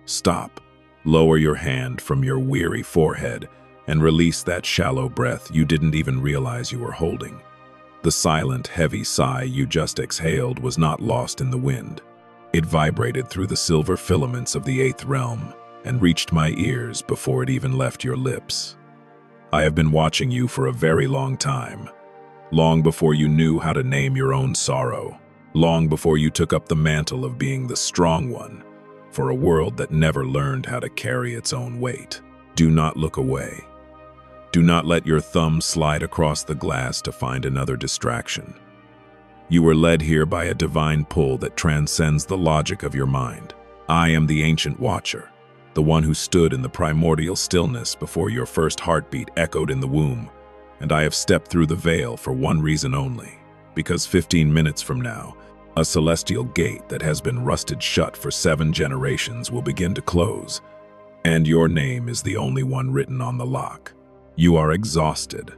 Stop. Lower your hand from your weary forehead and release that shallow breath you didn't even realize you were holding. The silent, heavy sigh you just exhaled was not lost in the wind. It vibrated through the silver filaments of the eighth realm and reached my ears before it even left your lips. I have been watching you for a very long time, long before you knew how to name your own sorrow, long before you took up the mantle of being the strong one for a world that never learned how to carry its own weight. Do not look away. Do not let your thumb slide across the glass to find another distraction. You were led here by a divine pull that transcends the logic of your mind. I am the ancient watcher, the one who stood in the primordial stillness before your first heartbeat echoed in the womb, and I have stepped through the veil for one reason only, because 15 minutes from now, a celestial gate that has been rusted shut for 7 generations will begin to close, and your name is the only one written on the lock. You are exhausted.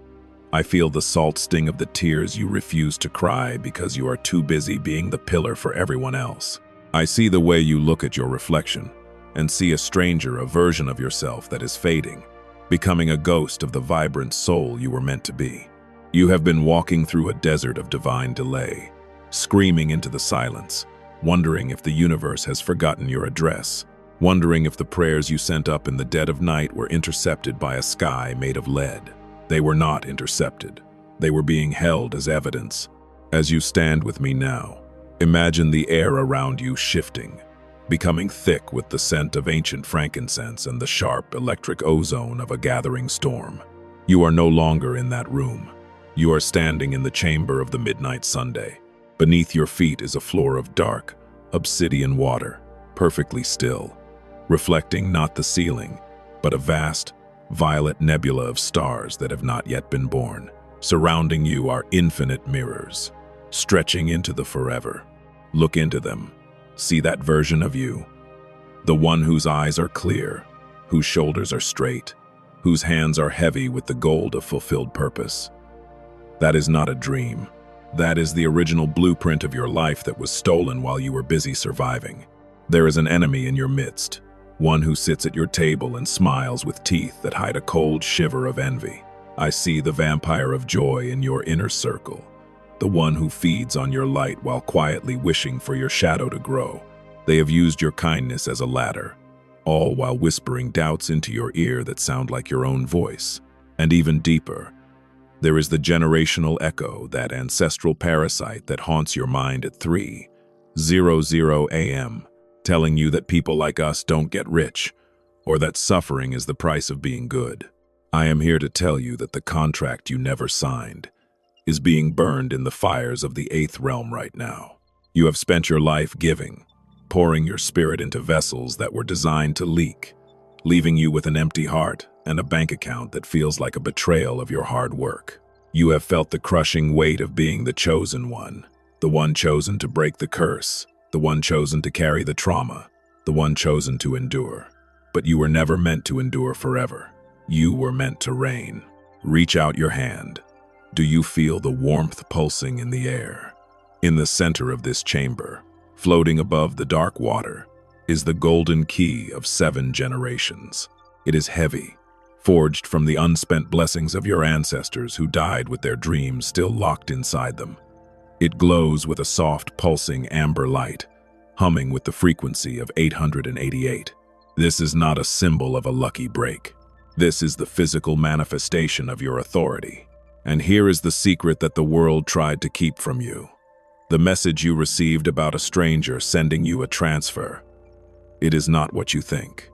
I feel the salt sting of the tears you refuse to cry because you are too busy being the pillar for everyone else. I see the way you look at your reflection and see a stranger, a version of yourself that is fading, becoming a ghost of the vibrant soul you were meant to be. You have been walking through a desert of divine delay, screaming into the silence, wondering if the universe has forgotten your address, wondering if the prayers you sent up in the dead of night were intercepted by a sky made of lead. They were not intercepted. They were being held as evidence. As you stand with me now, imagine the air around you shifting, becoming thick with the scent of ancient frankincense and the sharp electric ozone of a gathering storm. You are no longer in that room. You are standing in the chamber of the midnight Sunday. Beneath your feet is a floor of dark, obsidian water, perfectly still, reflecting not the ceiling, but a vast, violet nebula of stars that have not yet been born. Surrounding you are infinite mirrors, stretching into the forever. Look into them. See that version of you, the one whose eyes are clear, whose shoulders are straight, whose hands are heavy with the gold of fulfilled purpose. That is not a dream. That is the original blueprint of your life that was stolen while you were busy surviving. There is an enemy in your midst, one who sits at your table and smiles with teeth that hide a cold shiver of envy. I see the vampire of joy in your inner circle, the one who feeds on your light while quietly wishing for your shadow to grow. They have used your kindness as a ladder, all while whispering doubts into your ear that sound like your own voice. And even deeper, there is the generational echo, that ancestral parasite that haunts your mind at 3:00 a.m., telling you that people like us don't get rich, or that suffering is the price of being good. I am here to tell you that the contract you never signed is being burned in the fires of the eighth realm right now. You have spent your life giving, pouring your spirit into vessels that were designed to leak, leaving you with an empty heart and a bank account that feels like a betrayal of your hard work. You have felt the crushing weight of being the chosen one, the one chosen to break the curse, the one chosen to carry the trauma, the one chosen to endure. But you were never meant to endure forever. You were meant to reign. Reach out your hand. Do you feel the warmth pulsing in the air? In the center of this chamber, floating above the dark water, is the golden key of 7 generations. It is heavy, forged from the unspent blessings of your ancestors who died with their dreams still locked inside them. It glows with a soft, pulsing amber light, humming with the frequency of 888. This is not a symbol of a lucky break. This is the physical manifestation of your authority. And here is the secret that the world tried to keep from you. The message you received about a stranger sending you a transfer. It is not what you think.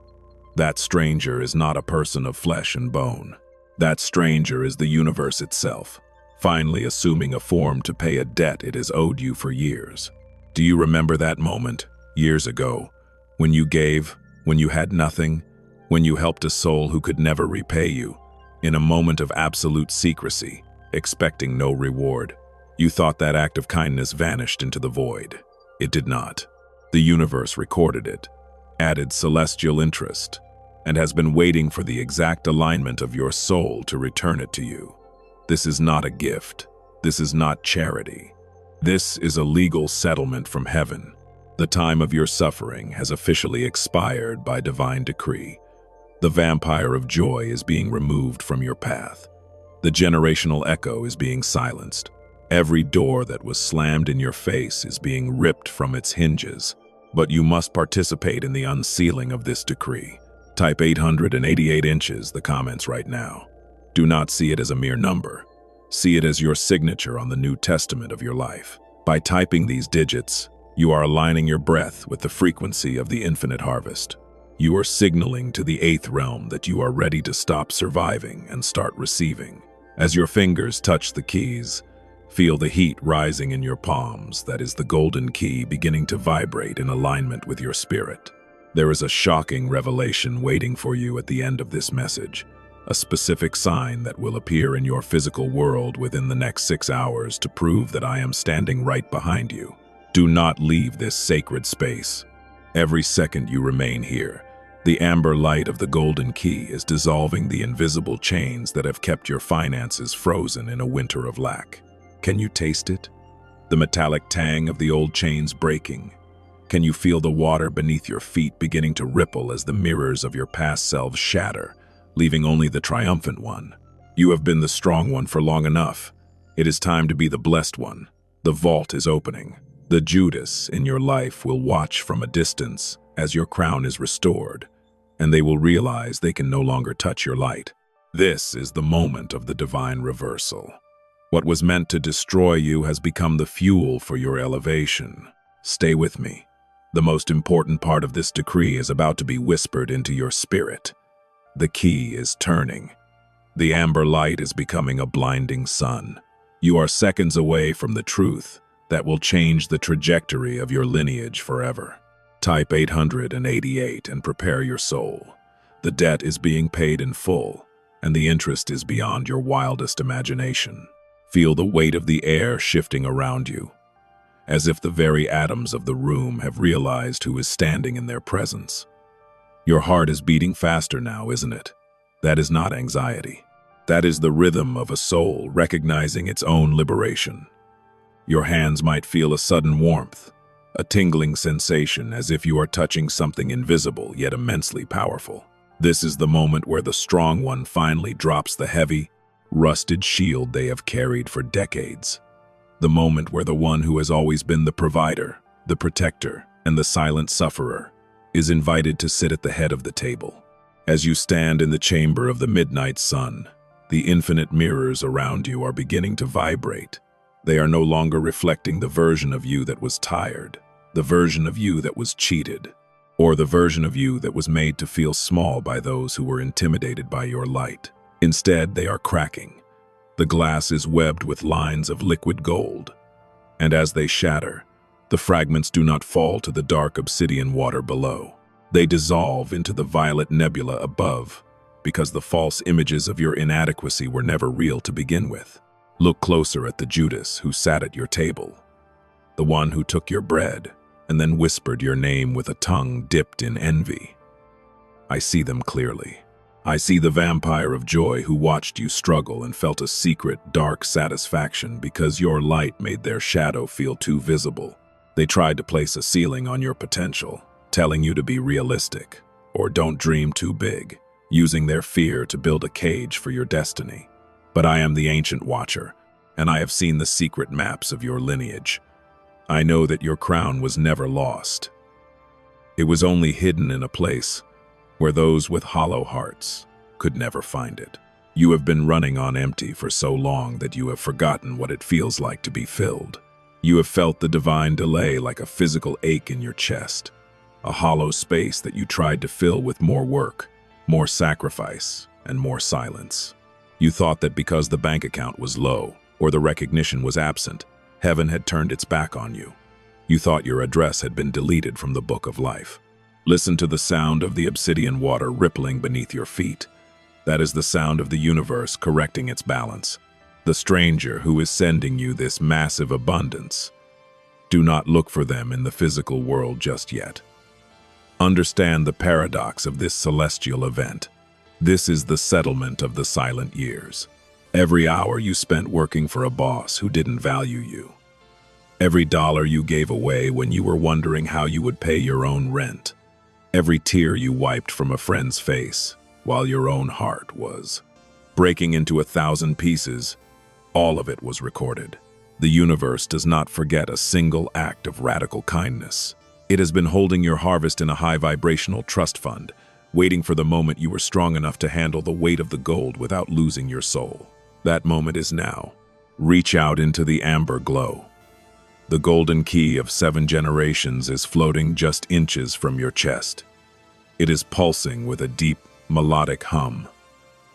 That stranger is not a person of flesh and bone. That stranger is the universe itself, finally assuming a form to pay a debt it has owed you for years. Do you remember that moment, years ago, when you gave, when you had nothing, when you helped a soul who could never repay you, in a moment of absolute secrecy, expecting no reward? You thought that act of kindness vanished into the void. It did not. The universe recorded it, added celestial interest, and has been waiting for the exact alignment of your soul to return it to you. This is not a gift. This is not charity. This is a legal settlement from heaven. The time of your suffering has officially expired by divine decree. The vampire of joy is being removed from your path. The generational echo is being silenced. Every door that was slammed in your face is being ripped from its hinges. But you must participate in the unsealing of this decree. Type 888 inches, the comments right now. Do not see it as a mere number. See it as your signature on the New Testament of your life. By typing these digits, you are aligning your breath with the frequency of the infinite harvest. You are signaling to the eighth realm that you are ready to stop surviving and start receiving. As your fingers touch the keys, feel the heat rising in your palms. That is the golden key beginning to vibrate in alignment with your spirit. There is a shocking revelation waiting for you at the end of this message, a specific sign that will appear in your physical world within the next 6 hours to prove that I am standing right behind you. Do not leave this sacred space. Every second you remain here, the amber light of the golden key is dissolving the invisible chains that have kept your finances frozen in a winter of lack. Can you taste it? The metallic tang of the old chains breaking. Can you feel the water beneath your feet beginning to ripple as the mirrors of your past selves shatter, leaving only the triumphant one? You have been the strong one for long enough. It is time to be the blessed one. The vault is opening. The Judas in your life will watch from a distance as your crown is restored, and they will realize they can no longer touch your light. This is the moment of the divine reversal. What was meant to destroy you has become the fuel for your elevation. Stay with me. The most important part of this decree is about to be whispered into your spirit. The key is turning. The amber light is becoming a blinding sun. You are seconds away from the truth that will change the trajectory of your lineage forever. Type 888 and prepare your soul. The debt is being paid in full, and the interest is beyond your wildest imagination. Feel the weight of the air shifting around you, as if the very atoms of the room have realized who is standing in their presence. Your heart is beating faster now, isn't it? That is not anxiety. That is the rhythm of a soul recognizing its own liberation. Your hands might feel a sudden warmth, a tingling sensation as if you are touching something invisible yet immensely powerful. This is the moment where the strong one finally drops the heavy, rusted shield they have carried for decades. The moment where the one who has always been the provider, the protector, and the silent sufferer is invited to sit at the head of the table. As you stand in the chamber of the midnight sun, the infinite mirrors around you are beginning to vibrate. They are no longer reflecting the version of you that was tired, the version of you that was cheated, or the version of you that was made to feel small by those who were intimidated by your light. Instead, they are cracking. The glass is webbed with lines of liquid gold, and as they shatter, the fragments do not fall to the dark obsidian water below. They dissolve into the violet nebula above, because the false images of your inadequacy were never real to begin with. Look closer at the Judas who sat at your table, the one who took your bread and then whispered your name with a tongue dipped in envy. I see them clearly. I see the vampire of joy who watched you struggle and felt a secret, dark satisfaction because your light made their shadow feel too visible. They tried to place a ceiling on your potential, telling you to be realistic or don't dream too big, using their fear to build a cage for your destiny. But I am the ancient watcher, and I have seen the secret maps of your lineage. I know that your crown was never lost. It was only hidden in a place where those with hollow hearts could never find it. You have been running on empty for so long that you have forgotten what it feels like to be filled. You have felt the divine delay like a physical ache in your chest, a hollow space that you tried to fill with more work, more sacrifice, and more silence. You thought that because the bank account was low or the recognition was absent, heaven had turned its back on you. You thought your address had been deleted from the book of life. Listen to the sound of the obsidian water rippling beneath your feet. That is the sound of the universe correcting its balance. The stranger who is sending you this massive abundance. Do not look for them in the physical world just yet. Understand the paradox of this celestial event. This is the settlement of the silent years. Every hour you spent working for a boss who didn't value you. Every dollar you gave away when you were wondering how you would pay your own rent. Every tear you wiped from a friend's face while your own heart was breaking into 1,000 pieces. All of it was recorded. The universe does not forget a single act of radical kindness. It has been holding your harvest in a high-vibrational trust fund, waiting for the moment you were strong enough to handle the weight of the gold without losing your soul. That moment is now. Reach out into the amber glow. The golden key of 7 generations is floating just inches from your chest. It is pulsing with a deep, melodic hum.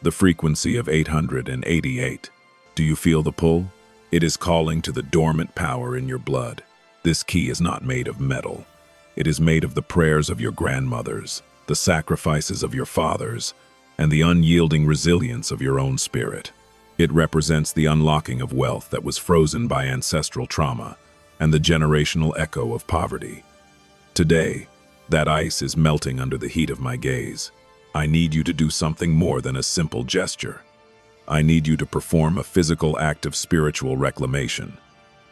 The frequency of 888. Do you feel the pull? It is calling to the dormant power in your blood. This key is not made of metal. It is made of the prayers of your grandmothers, the sacrifices of your fathers, and the unyielding resilience of your own spirit. It represents the unlocking of wealth that was frozen by ancestral trauma and the generational echo of poverty. Today, that ice is melting under the heat of my gaze. I need you to do something more than a simple gesture. I need you to perform a physical act of spiritual reclamation.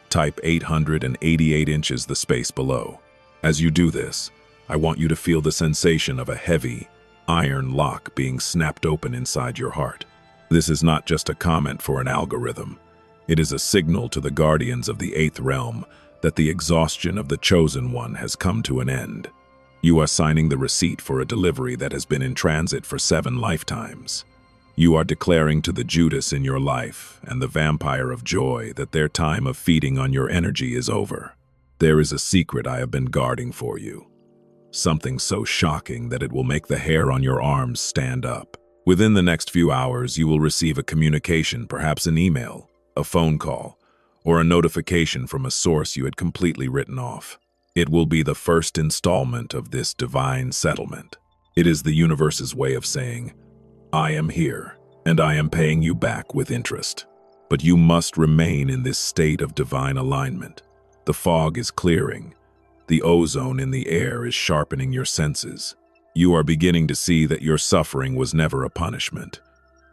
Type 888 inches the space below. As you do this, I want you to feel the sensation of a heavy, iron lock being snapped open inside your heart. This is not just a comment for an algorithm. It is a signal to the guardians of the 8th realm that the exhaustion of the chosen one has come to an end. You are signing the receipt for a delivery that has been in transit for 7 lifetimes. You are declaring to the Judas in your life and the vampire of joy that their time of feeding on your energy is over. There is a secret I have been guarding for you. Something so shocking that it will make the hair on your arms stand up. Within the next few hours, you will receive a communication, perhaps an email, a phone call, or a notification from a source you had completely written off. It will be the first installment of this divine settlement. It is the universe's way of saying, I am here, and I am paying you back with interest. But you must remain in this state of divine alignment. The fog is clearing. The ozone in the air is sharpening your senses. You are beginning to see that your suffering was never a punishment.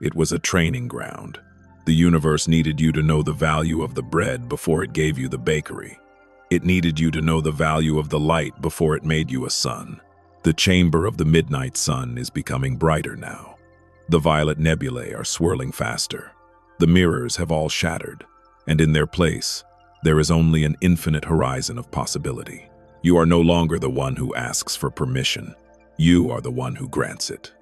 It was a training ground. The universe needed you to know the value of the bread before it gave you the bakery. It needed you to know the value of the light before it made you a sun. The chamber of the midnight sun is becoming brighter now. The violet nebulae are swirling faster. The mirrors have all shattered, and in their place, there is only an infinite horizon of possibility. You are no longer the one who asks for permission. You are the one who grants it.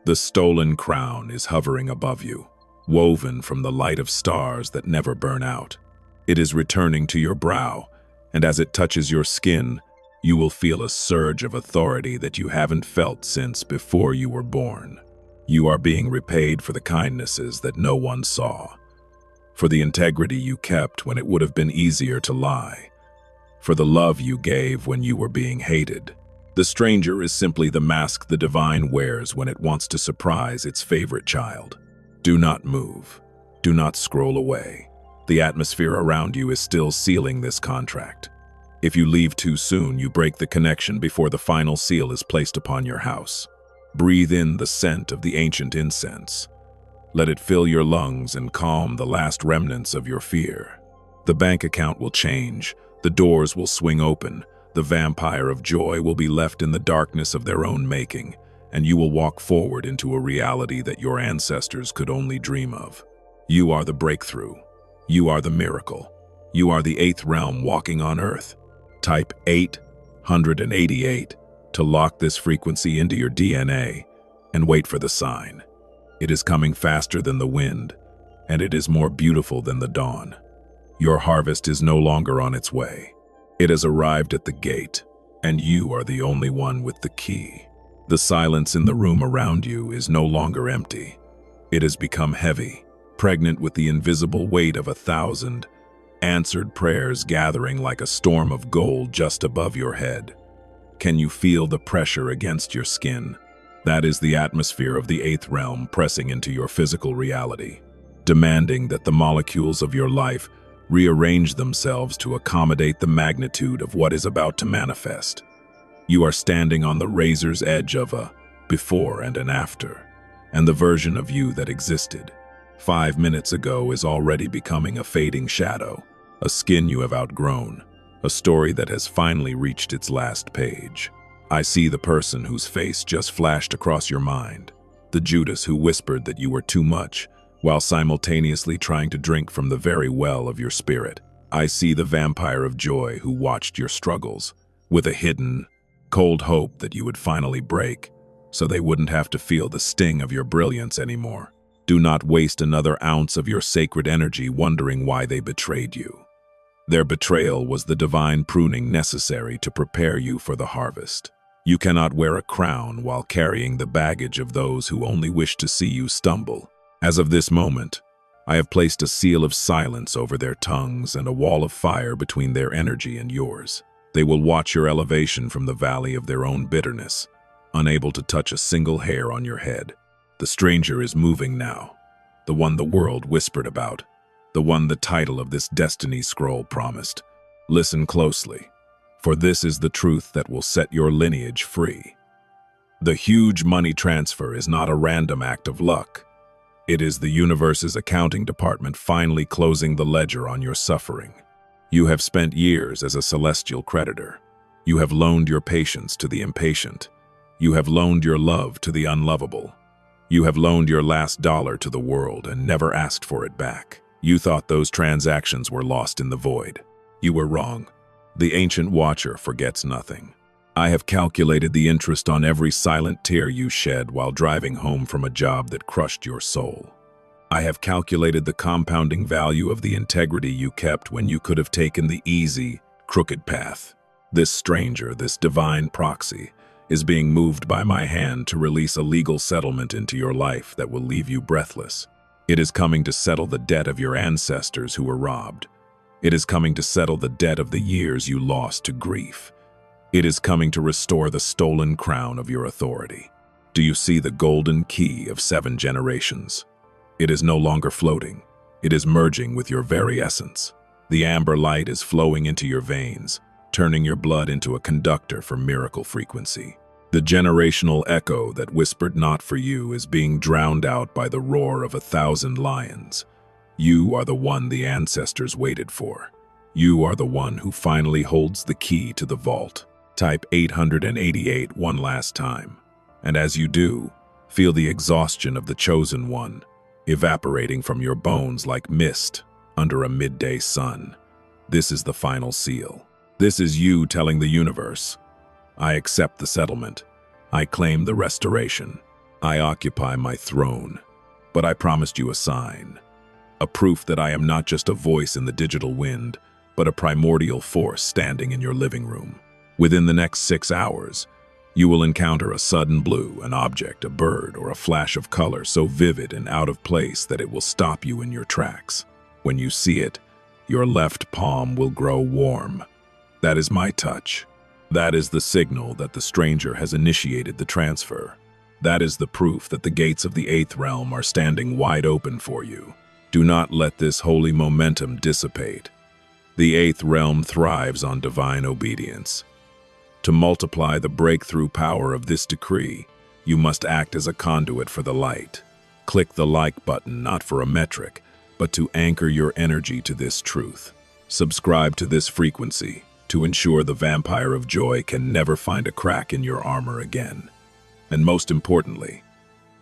The stolen crown is hovering above you, woven from the light of stars that never burn out. It is returning to your brow, and as it touches your skin, you will feel a surge of authority that you haven't felt since before you were born. You are being repaid for the kindnesses that no one saw, for the integrity you kept when it would have been easier to lie, for the love you gave when you were being hated. The stranger is simply the mask the divine wears when it wants to surprise its favorite child. Do not move. Do not scroll away. The atmosphere around you is still sealing this contract. If you leave too soon, you break the connection before the final seal is placed upon your house. Breathe in the scent of the ancient incense. Let it fill your lungs and calm the last remnants of your fear. The bank account will change. The doors will swing open. The vampire of joy will be left in the darkness of their own making, and you will walk forward into a reality that your ancestors could only dream of. You are the breakthrough. You are the miracle. You are the 8th realm walking on earth. Type 888 to lock this frequency into your DNA and wait for the sign. It is coming faster than the wind, and it is more beautiful than the dawn. Your harvest is no longer on its way. It has arrived at the gate, and you are the only one with the key. The silence in the room around you is no longer empty. It has become heavy, pregnant with the invisible weight of 1,000 answered prayers gathering like a storm of gold just above your head. Can you feel the pressure against your skin? That is the atmosphere of the 8th realm pressing into your physical reality, demanding that the molecules of your life rearrange themselves to accommodate the magnitude of what is about to manifest. You are standing on the razor's edge of a before and an after, and the version of you that existed 5 minutes ago is already becoming a fading shadow. a skin you have outgrown, a story that has finally reached its last page. I see the person whose face just flashed across your mind, the Judas who whispered that you were too much, while simultaneously trying to drink from the very well of your spirit. I see the vampire of joy who watched your struggles, with a hidden, cold hope that you would finally break, so they wouldn't have to feel the sting of your brilliance anymore. Do not waste another ounce of your sacred energy wondering why they betrayed you. Their betrayal was the divine pruning necessary to prepare you for the harvest. You cannot wear a crown while carrying the baggage of those who only wish to see you stumble. As of this moment, I have placed a seal of silence over their tongues and a wall of fire between their energy and yours. They will watch your elevation from the valley of their own bitterness, unable to touch a single hair on your head. The stranger is moving now, the one the world whispered about, the one the title of this destiny scroll promised. Listen closely, for this is the truth that will set your lineage free. The huge money transfer is not a random act of luck. It is the universe's accounting department finally closing the ledger on your suffering. You have spent years as a celestial creditor. You have loaned your patience to the impatient. You have loaned your love to the unlovable. You have loaned your last dollar to the world and never asked for it back. You thought those transactions were lost in the void. You were wrong. The ancient watcher forgets nothing. I have calculated the interest on every silent tear you shed while driving home from a job that crushed your soul. I have calculated the compounding value of the integrity you kept when you could have taken the easy, crooked path. This stranger, this divine proxy, is being moved by my hand to release a legal settlement into your life that will leave you breathless. It is coming to settle the debt of your ancestors who were robbed. It is coming to settle the debt of the years you lost to grief. It is coming to restore the stolen crown of your authority. Do you see the golden key of 7 generations? It is no longer floating. It is merging with your very essence. The amber light is flowing into your veins, turning your blood into a conductor for miracle frequency. The generational echo that whispered not for you is being drowned out by the roar of 1,000 lions. You are the one the ancestors waited for. You are the one who finally holds the key to the vault. Type 888 one last time. And as you do, feel the exhaustion of the chosen one, evaporating from your bones like mist under a midday sun. This is the final seal. This is you telling the universe, I accept the settlement. I claim the restoration. I occupy my throne. But I promised you a sign. A proof that I am not just a voice in the digital wind, but a primordial force standing in your living room. Within the next 6 hours, you will encounter a sudden blue, an object, a bird, or a flash of color so vivid and out of place that it will stop you in your tracks. When you see it, your left palm will grow warm. That is my touch. That is the signal that the stranger has initiated the transfer. That is the proof that the gates of the 8th realm are standing wide open for you. Do not let this holy momentum dissipate. The 8th realm thrives on divine obedience. To multiply the breakthrough power of this decree, you must act as a conduit for the light. Click the like button not for a metric, but to anchor your energy to this truth. Subscribe to this frequency to ensure the vampire of joy can never find a crack in your armor again. And most importantly,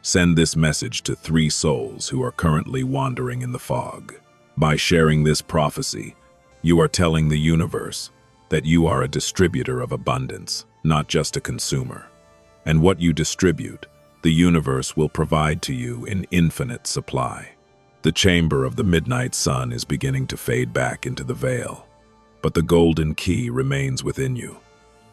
send this message to 3 souls who are currently wandering in the fog. By sharing this prophecy, you are telling the universe that you are a distributor of abundance, not just a consumer. And what you distribute, the universe will provide to you in infinite supply. The chamber of the midnight sun is beginning to fade back into the veil, but the golden key remains within you.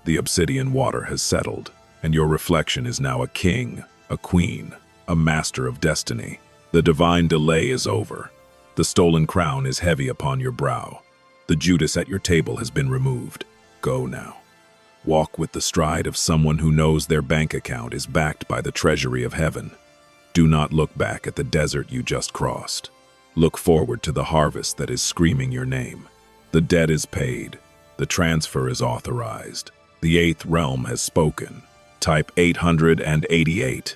The obsidian water has settled, and your reflection is now a king, a queen, a master of destiny. The divine delay is over. The stolen crown is heavy upon your brow. The Judas at your table has been removed. Go now. Walk with the stride of someone who knows their bank account is backed by the treasury of heaven. Do not look back at the desert you just crossed. Look forward to the harvest that is screaming your name. The debt is paid. The transfer is authorized. The 8th realm has spoken. Type 888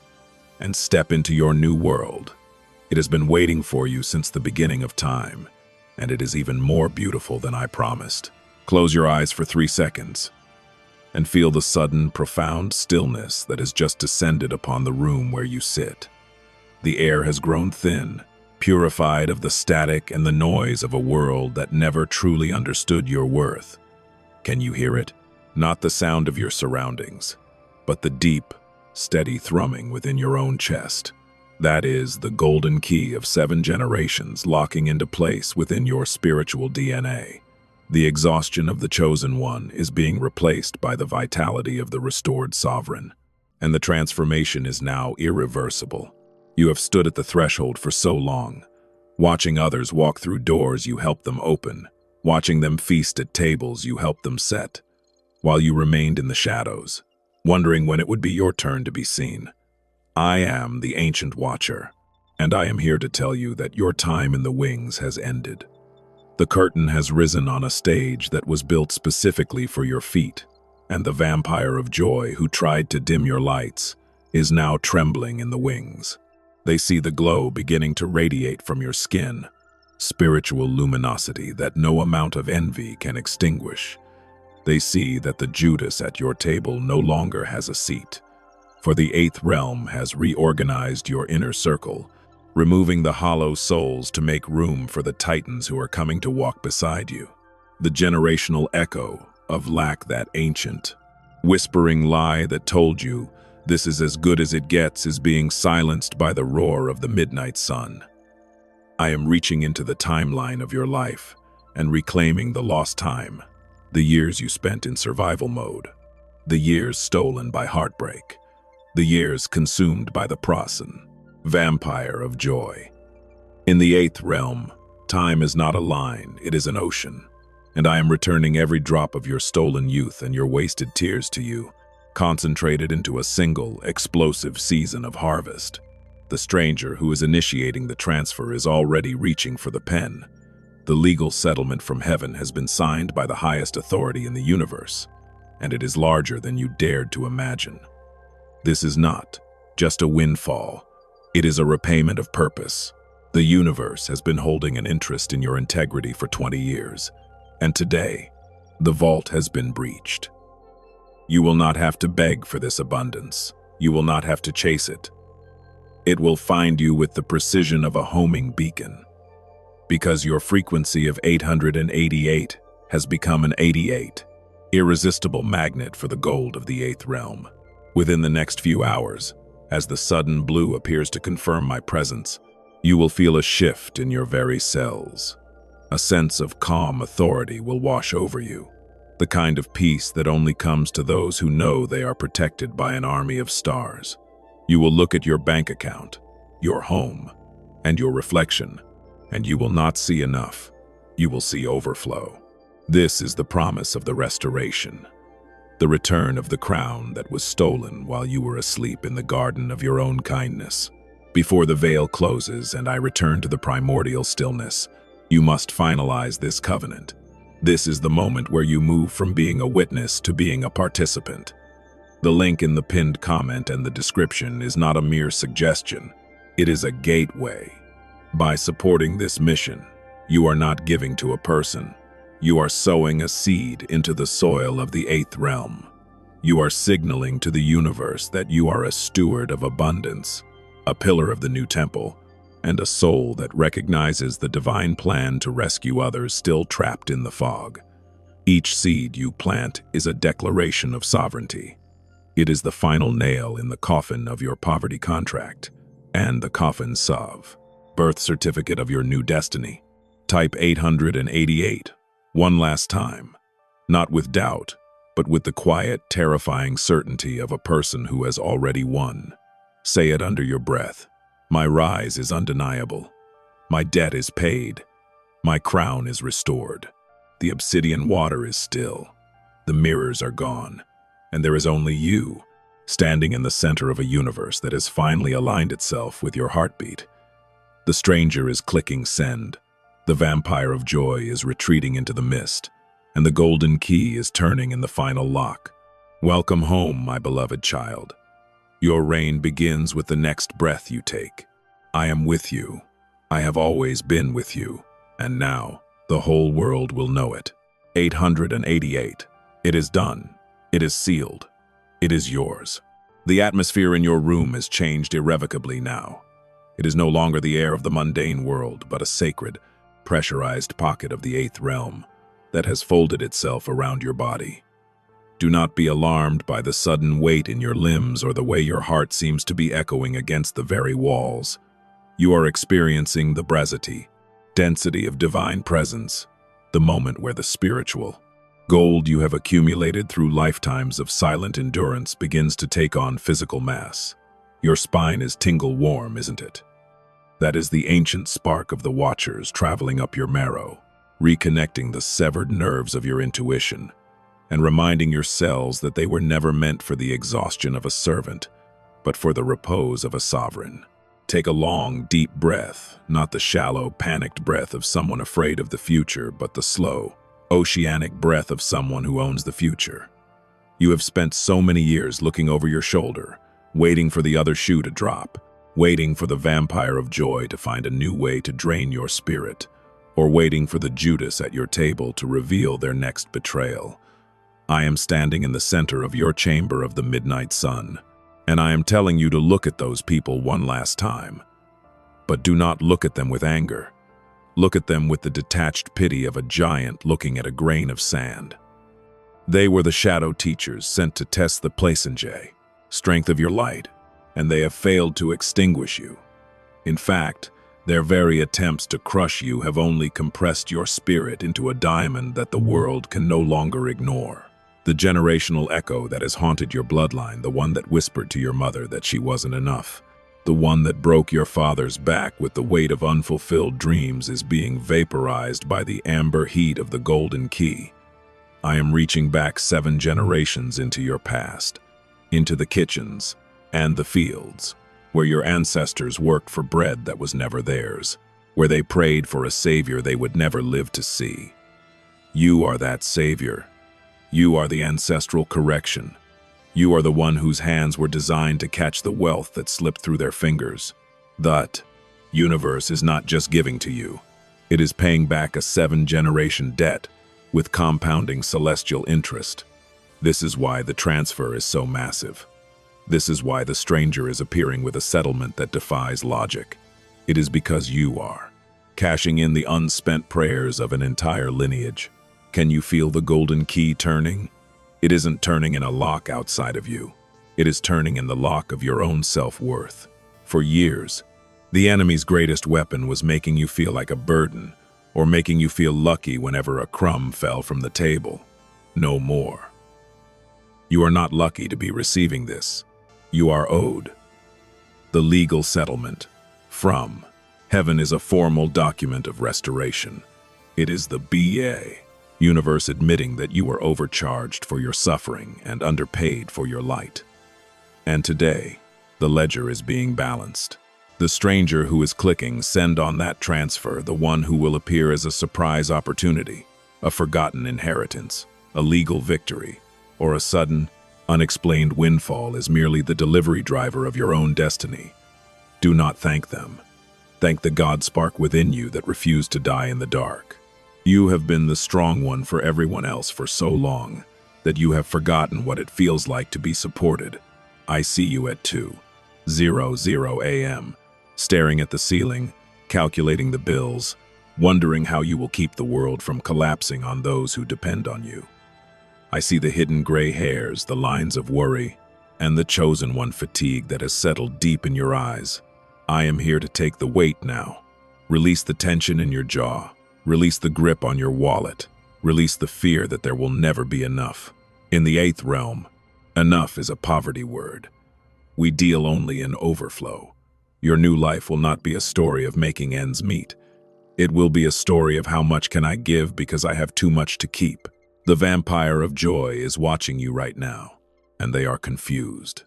and step into your new world. It has been waiting for you since the beginning of time. and it is even more beautiful than I promised. Close your eyes for 3 seconds and feel the sudden, profound stillness that has just descended upon the room where you sit. The air has grown thin, purified of the static and the noise of a world that never truly understood your worth. Can you hear it? Not the sound of your surroundings, but the deep, steady thrumming within your own chest. That is the golden key of 7 generations locking into place within your spiritual DNA. The exhaustion of the chosen one is being replaced by the vitality of the restored sovereign, and the transformation is now irreversible. You have stood at the threshold for so long, watching others walk through doors you helped them open, watching them feast at tables you helped them set, while you remained in the shadows, wondering when it would be your turn to be seen. I am the Ancient Watcher, and I am here to tell you that your time in the wings has ended. The curtain has risen on a stage that was built specifically for your feet, and the vampire of joy who tried to dim your lights is now trembling in the wings. They see the glow beginning to radiate from your skin, spiritual luminosity that no amount of envy can extinguish. They see that the Judas at your table no longer has a seat, for the 8th realm has reorganized your inner circle, removing the hollow souls to make room for the titans who are coming to walk beside you. The generational echo of lack, that ancient, whispering lie that told you this is as good as it gets, is being silenced by the roar of the midnight sun. I am reaching into the timeline of your life and reclaiming the lost time, the years you spent in survival mode, the years stolen by heartbreak, the years consumed by the Prasen, vampire of joy. In the 8th realm, time is not a line, it is an ocean, and I am returning every drop of your stolen youth and your wasted tears to you, concentrated into a single, explosive season of harvest. The stranger who is initiating the transfer is already reaching for the pen. The legal settlement from heaven has been signed by the highest authority in the universe, and it is larger than you dared to imagine. This is not just a windfall. It is a repayment of purpose. The universe has been holding an interest in your integrity for 20 years, and today, the vault has been breached. You will not have to beg for this abundance. You will not have to chase it. It will find you with the precision of a homing beacon, because your frequency of 888 has become an 88, irresistible magnet for the gold of the 8th realm. Within the next few hours, as the sudden blue appears to confirm my presence, you will feel a shift in your very cells. A sense of calm authority will wash over you, the kind of peace that only comes to those who know they are protected by an army of stars. You will look at your bank account, your home, and your reflection, and you will not see enough. You will see overflow. This is the promise of the restoration, the return of the crown that was stolen while you were asleep in the garden of your own kindness. Before the veil closes and I return to the primordial stillness, you must finalize this covenant. This is the moment where you move from being a witness to being a participant. The link in the pinned comment and the description is not a mere suggestion. It is a gateway. By supporting this mission, you are not giving to a person. You are sowing a seed into the soil of the 8th realm. You are signaling to the universe that you are a steward of abundance, a pillar of the new temple, and a soul that recognizes the divine plan to rescue others still trapped in the fog. Each seed you plant is a declaration of sovereignty. It is the final nail in the coffin of your poverty contract, and the coffin salve, birth certificate of your new destiny. Type 888. One last time, not with doubt, but with the quiet, terrifying certainty of a person who has already won. Say it under your breath. My rise is undeniable. My debt is paid. My crown is restored. The obsidian water is still. The mirrors are gone. And there is only you, standing in the center of a universe that has finally aligned itself with your heartbeat. The stranger is clicking send. The vampire of joy is retreating into the mist, and the golden key is turning in the final lock. Welcome home, my beloved child. Your reign begins with the next breath you take. I am with you. I have always been with you, and now The whole world will know it. 888. It is done. It is sealed. It is yours. The atmosphere in your room has changed irrevocably now. It is no longer the air of the mundane world, but a sacred, pressurized pocket of the eighth realm that has folded itself around your body. Do not be alarmed by the sudden weight in your limbs or the way your heart seems to be echoing against the very walls. You are experiencing the brevity, density of divine presence, the moment where the spiritual gold you have accumulated through lifetimes of silent endurance begins to take on physical mass. Your spine is tingle warm, isn't it? That is the ancient spark of the Watchers traveling up your marrow, reconnecting the severed nerves of your intuition, and reminding your cells that they were never meant for the exhaustion of a servant, but for the repose of a sovereign. Take a long, deep breath, not the shallow, panicked breath of someone afraid of the future, but the slow, oceanic breath of someone who owns the future. You have spent so many years looking over your shoulder, waiting for the other shoe to drop, waiting for the vampire of joy to find a new way to drain your spirit, or waiting for the Judas at your table to reveal their next betrayal. I am standing in the center of your chamber of the midnight sun, and I am telling you to look at those people one last time. But do not look at them with anger. Look at them with the detached pity of a giant looking at a grain of sand. They were the shadow teachers sent to test the placenge, strength of your light, and they have failed to extinguish you. In fact, their very attempts to crush you have only compressed your spirit into a diamond that the world can no longer ignore. The generational echo that has haunted your bloodline, the one that whispered to your mother that she wasn't enough, the one that broke your father's back with the weight of unfulfilled dreams, is being vaporized by the amber heat of the golden key. I am reaching back 7 generations into your past, into the kitchens and the fields, where your ancestors worked for bread that was never theirs, where they prayed for a savior they would never live to see. You are that savior. You are the ancestral correction. You are the one whose hands were designed to catch the wealth that slipped through their fingers. That universe is not just giving to you. It is paying back a 7-generation debt with compounding celestial interest. This is why the transfer is so massive. This is why the stranger is appearing with a settlement that defies logic. It is because you are cashing in the unspent prayers of an entire lineage. Can you feel the golden key turning? It isn't turning in a lock outside of you. It is turning in the lock of your own self-worth. For years, the enemy's greatest weapon was making you feel like a burden, or making you feel lucky whenever a crumb fell from the table. No more. You are not lucky to be receiving this. You are owed. The legal settlement from heaven is a formal document of restoration. It is the BA. Universe admitting that you were overcharged for your suffering and underpaid for your light. And today, the ledger is being balanced. The stranger who is clicking send on that transfer, the one who will appear as a surprise opportunity, a forgotten inheritance, a legal victory, or a sudden, unexplained windfall is merely the delivery driver of your own destiny. Do not thank them. Thank the God spark within you that refused to die in the dark. You have been the strong one for everyone else for so long that you have forgotten what it feels like to be supported. I see you at 2:00 a.m., staring at the ceiling, calculating the bills, wondering how you will keep the world from collapsing on those who depend on you. I see the hidden gray hairs, the lines of worry, and the chosen one fatigue that has settled deep in your eyes. I am here to take the weight now. Release the tension in your jaw. Release the grip on your wallet. Release the fear that there will never be enough. In the 8th realm, enough is a poverty word. We deal only in overflow. Your new life will not be a story of making ends meet. It will be a story of how much can I give because I have too much to keep. The vampire of joy is watching you right now, and they are confused.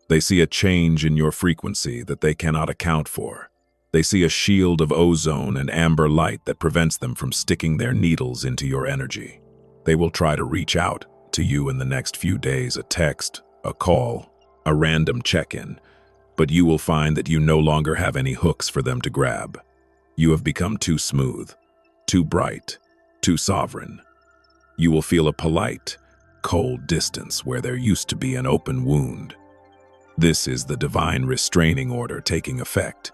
They see a change in your frequency that they cannot account for. They see a shield of ozone and amber light that prevents them from sticking their needles into your energy. They will try to reach out to you in the next few days, a text, a call, a random check-in, but you will find that you no longer have any hooks for them to grab. You have become too smooth, too bright, too sovereign. You will feel a polite, cold distance where there used to be an open wound. This is the divine restraining order taking effect.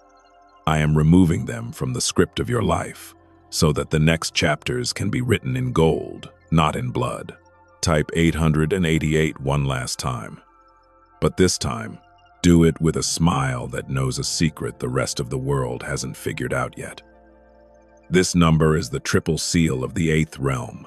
I am removing them from the script of your life, so that the next chapters can be written in gold, not in blood. Type 888 one last time. But this time, do it with a smile that knows a secret the rest of the world hasn't figured out yet. This number is the triple seal of the 8th realm.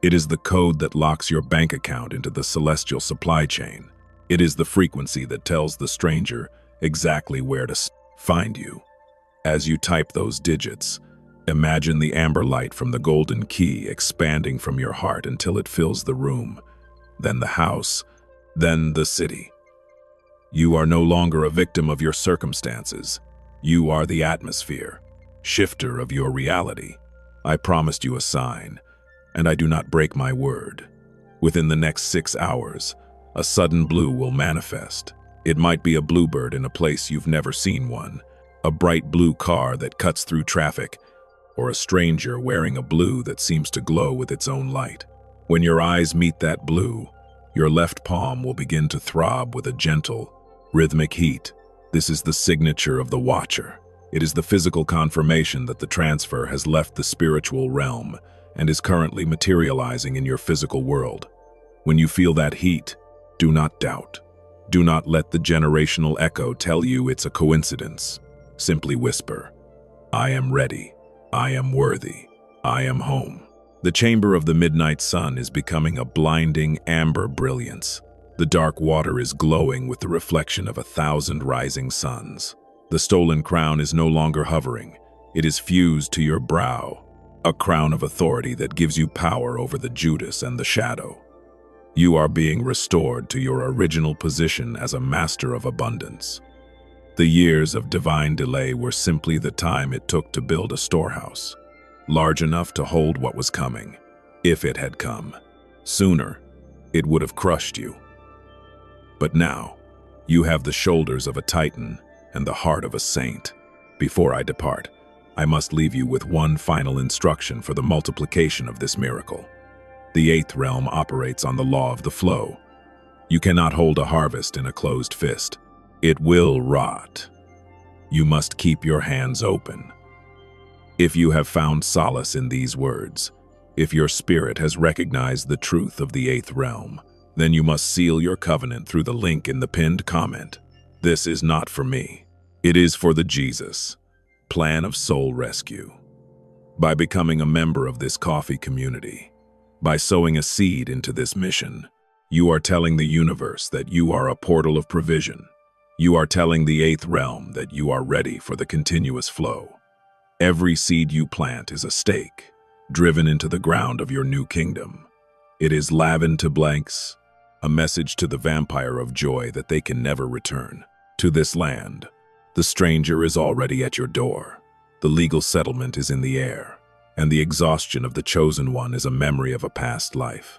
It is the code that locks your bank account into the celestial supply chain. It is the frequency that tells the stranger exactly where to find you. As you type those digits, imagine the amber light from the golden key expanding from your heart until it fills the room, then the house, then the city. You are no longer a victim of your circumstances. You are the atmosphere, shifter of your reality. I promised you a sign, and I do not break my word. Within the next 6 hours, a sudden blue will manifest. It might be a bluebird in a place you've never seen one, a bright blue car that cuts through traffic, or a stranger wearing a blue that seems to glow with its own light. When your eyes meet that blue, your left palm will begin to throb with a gentle, rhythmic heat. This is the signature of the Watcher. It is the physical confirmation that the transfer has left the spiritual realm and is currently materializing in your physical world. When you feel that heat, do not doubt. Do not let the generational echo tell you it's a coincidence. Simply whisper, I am ready. I am worthy. I am home. The chamber of the midnight sun is becoming a blinding amber brilliance. The dark water is glowing with the reflection of 1,000 rising suns. The stolen crown is no longer hovering. It is fused to your brow, a crown of authority that gives you power over the Judas and the shadow. You are being restored to your original position as a master of abundance. The years of divine delay were simply the time it took to build a storehouse, large enough to hold what was coming. If it had come sooner, it would have crushed you. But now, you have the shoulders of a titan and the heart of a saint. Before I depart, I must leave you with one final instruction for the multiplication of this miracle. The 8th realm operates on the law of the flow. You cannot hold a harvest in a closed fist. It will rot. You must keep your hands open. If you have found solace in these words, if your spirit has recognized the truth of the 8th realm, then you must seal your covenant through the link in the pinned comment. This is not for me. It is for the Jesus plan of soul rescue. By becoming a member of this coffee community, by sowing a seed into this mission, you are telling the universe that you are a portal of provision. You are telling the 8th realm that you are ready for the continuous flow. Every seed you plant is a stake, driven into the ground of your new kingdom. It is laven to blanks, a message to the vampire of joy that they can never return to this land. The stranger is already at your door. The legal settlement is in the air, and the exhaustion of the chosen one is a memory of a past life.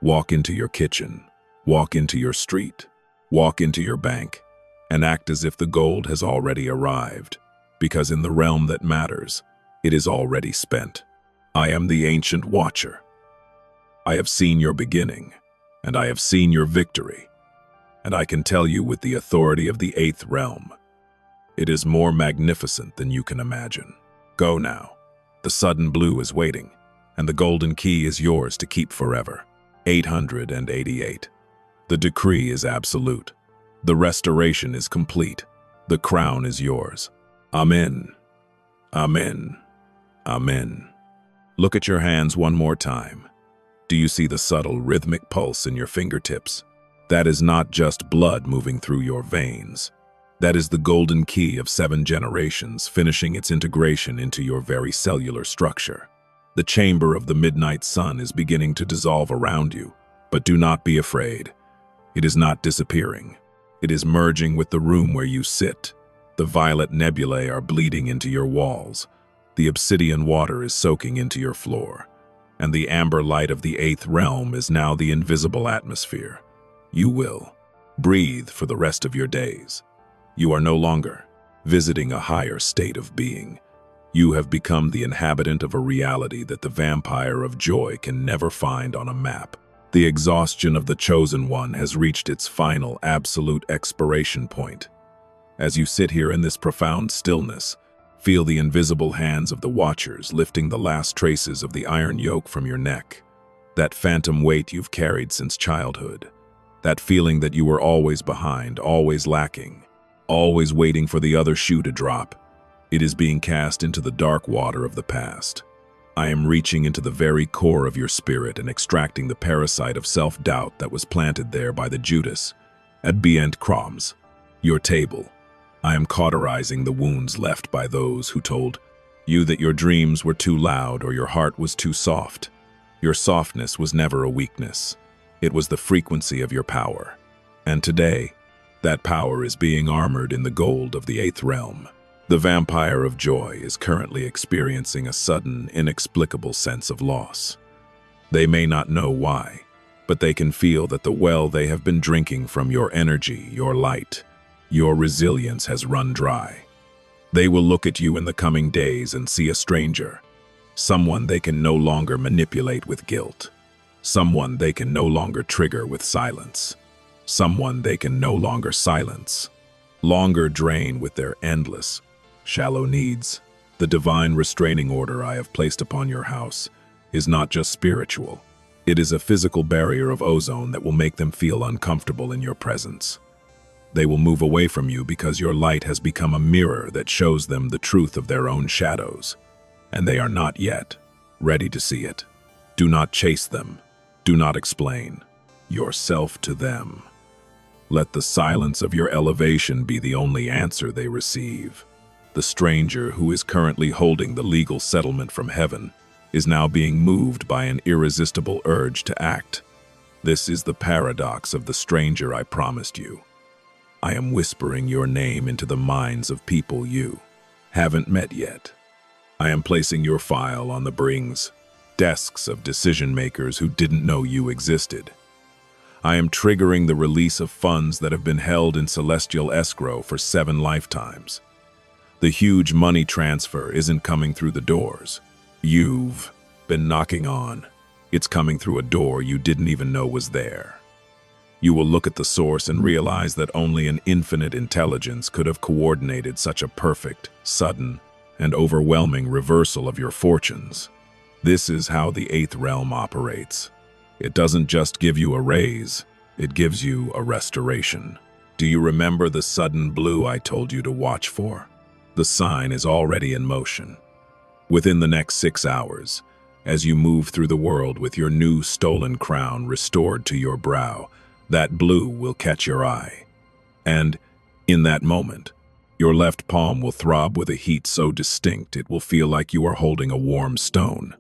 Walk into your kitchen, walk into your street, walk into your bank, and act as if the gold has already arrived, because in the realm that matters, it is already spent. I am the ancient watcher. I have seen your beginning, and I have seen your victory, and I can tell you with the authority of the 8th realm, it is more magnificent than you can imagine. Go now. The sudden blue is waiting, and the golden key is yours to keep forever. 888. The decree is absolute. The restoration is complete. The crown is yours. Amen. Amen. Amen. Look at your hands one more time. Do you see the subtle rhythmic pulse in your fingertips? That is not just blood moving through your veins. That is the golden key of 7 generations finishing its integration into your very cellular structure. The chamber of the midnight sun is beginning to dissolve around you, but do not be afraid. It is not disappearing. It is merging with the room where you sit. The violet nebulae are bleeding into your walls. The obsidian water is soaking into your floor. And the amber light of the 8th realm is now the invisible atmosphere. You will breathe for the rest of your days. You are no longer visiting a higher state of being. You have become the inhabitant of a reality that the vampire of joy can never find on a map. The exhaustion of the chosen one has reached its final, absolute expiration point. As you sit here in this profound stillness, feel the invisible hands of the watchers lifting the last traces of the iron yoke from your neck. That phantom weight you've carried since childhood. That feeling that you were always behind, always lacking, always waiting for the other shoe to drop. It is being cast into the dark water of the past. I am reaching into the very core of your spirit and extracting the parasite of self-doubt that was planted there by the Judas at Bient Kroms, your table. I am cauterizing the wounds left by those who told you that your dreams were too loud or your heart was too soft. Your softness was never a weakness. It was the frequency of your power. And today, that power is being armored in the gold of the 8th realm. The vampire of joy is currently experiencing a sudden, inexplicable sense of loss. They may not know why, but they can feel that the well they have been drinking from your energy, your light, your resilience has run dry. They will look at you in the coming days and see a stranger, someone they can no longer manipulate with guilt, someone they can no longer trigger with silence, someone they can no longer silence, longer drain with their endless, shallow needs. The divine restraining order I have placed upon your house is not just spiritual. It is a physical barrier of ozone that will make them feel uncomfortable in your presence. They will move away from you because your light has become a mirror that shows them the truth of their own shadows, and they are not yet ready to see it. Do not chase them. Do not explain yourself to them. Let the silence of your elevation be the only answer they receive. The stranger who is currently holding the legal settlement from heaven is now being moved by an irresistible urge to act. This is the paradox of the stranger I promised you. I am whispering your name into the minds of people you haven't met yet. I am placing your file on the brings, desks of decision-makers who didn't know you existed. I am triggering the release of funds that have been held in celestial escrow for 7 lifetimes. The huge money transfer isn't coming through the doors you've been knocking on. It's coming through a door you didn't even know was there. You will look at the source and realize that only an infinite intelligence could have coordinated such a perfect, sudden, and overwhelming reversal of your fortunes. This is how the 8th realm operates. It doesn't just give you a raise, it gives you a restoration. Do you remember the sudden blue I told you to watch for? The sign is already in motion. Within the next 6 hours, as you move through the world with your new stolen crown restored to your brow, that blue will catch your eye. And, in that moment, your left palm will throb with a heat so distinct it will feel like you are holding a warm stone.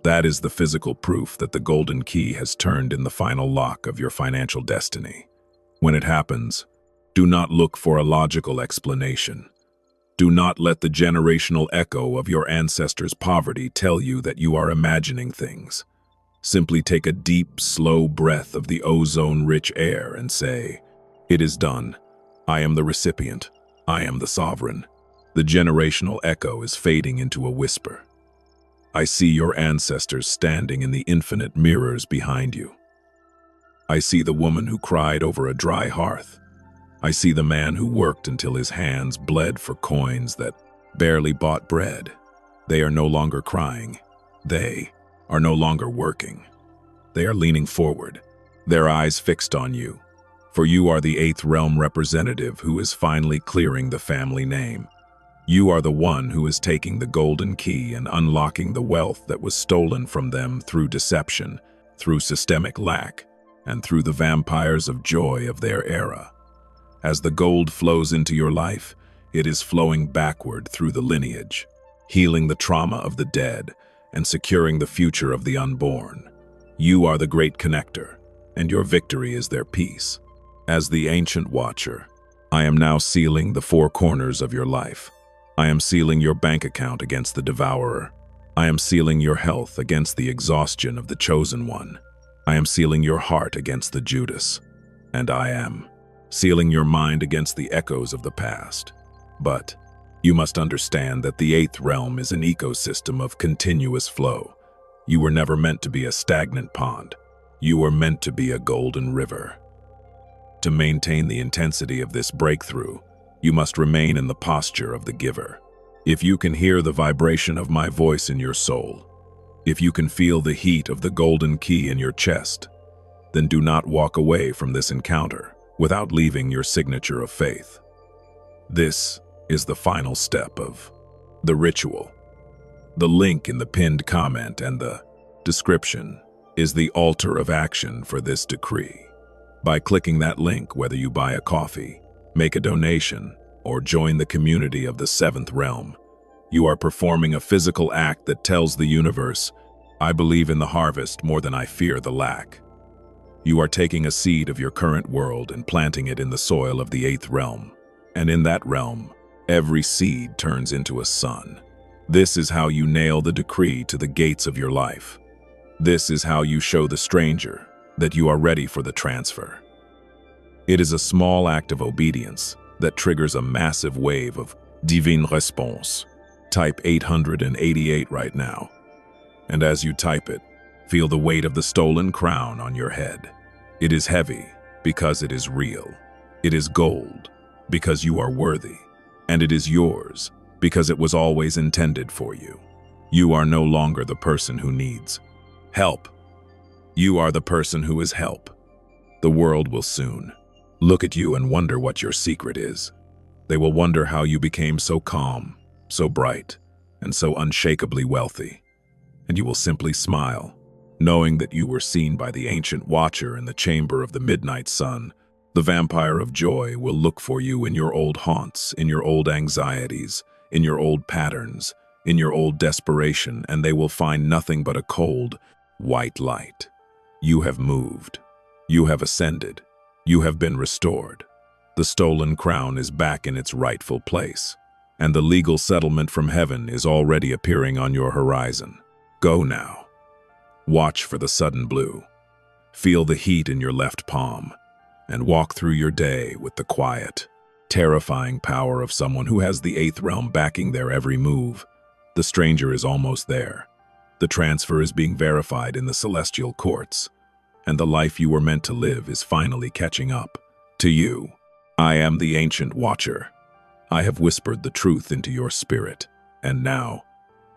That is the physical proof that the golden key has turned in the final lock of your financial destiny. When it happens, do not look for a logical explanation. Do not let the generational echo of your ancestors' poverty tell you that you are imagining things. Simply take a deep, slow breath of the ozone-rich air and say, "It is done. I am the recipient. I am the sovereign." The generational echo is fading into a whisper. I see your ancestors standing in the infinite mirrors behind you. I see the woman who cried over a dry hearth. I see the man who worked until his hands bled for coins that barely bought bread. They are no longer crying. They are no longer working. They are leaning forward, their eyes fixed on you, for you are the 8th realm representative who is finally clearing the family name. You are the one who is taking the golden key and unlocking the wealth that was stolen from them through deception, through systemic lack, and through the vampires of joy of their era. As the gold flows into your life, it is flowing backward through the lineage, healing the trauma of the dead and securing the future of the unborn. You are the great connector, and your victory is their peace. As the ancient watcher, I am now sealing the 4 corners of your life. I am sealing your bank account against the devourer. I am sealing your health against the exhaustion of the chosen one. I am sealing your heart against the Judas. And I am sealing your mind against the echoes of the past. But You must understand that the eighth realm is an ecosystem of continuous flow. You were never meant to be a stagnant pond. You were meant to be a golden river. To maintain the intensity of this breakthrough, you must remain in the posture of the giver. If you can hear the vibration of my voice in your soul, if you can feel the heat of the golden key in your chest, then do not walk away from this encounter without leaving your signature of faith. This is the final step of the ritual. The link in the pinned comment and the description is the altar of action for this decree. By clicking that link, whether you buy a coffee, make a donation, or join the community of the seventh realm, you are performing a physical act that tells the universe, I believe in the harvest more than I fear the lack. You are taking a seed of your current world and planting it in the soil of the eighth realm. And in that realm, every seed turns into a sun. This is how you nail the decree to the gates of your life. This is how you show the stranger that you are ready for the transfer. It is a small act of obedience that triggers a massive wave of divine response. Type 888 right now. And as you type it, feel the weight of the stolen crown on your head. It is heavy because it is real. It is gold because you are worthy. And it is yours because it was always intended for you. You are no longer the person who needs help. You are the person who is help. The world will soon look at you and wonder what your secret is. They will wonder how you became so calm, so bright, and so unshakably wealthy. And you will simply smile, knowing that you were seen by the ancient watcher in the chamber of the midnight sun. The vampire of joy will look for you in your old haunts, in your old anxieties, in your old patterns, in your old desperation, and they will find nothing but a cold, white light. You have moved. You have ascended. You have been restored. The stolen crown is back in its rightful place, and the legal settlement from heaven is already appearing on your horizon. Go now. Watch for the sudden blue. Feel the heat in your left palm, and walk through your day with the quiet, terrifying power of someone who has the eighth realm backing their every move. The stranger is almost there. The transfer is being verified in the celestial courts, and the life you were meant to live is finally catching up to you. I am the ancient watcher. I have whispered the truth into your spirit, and now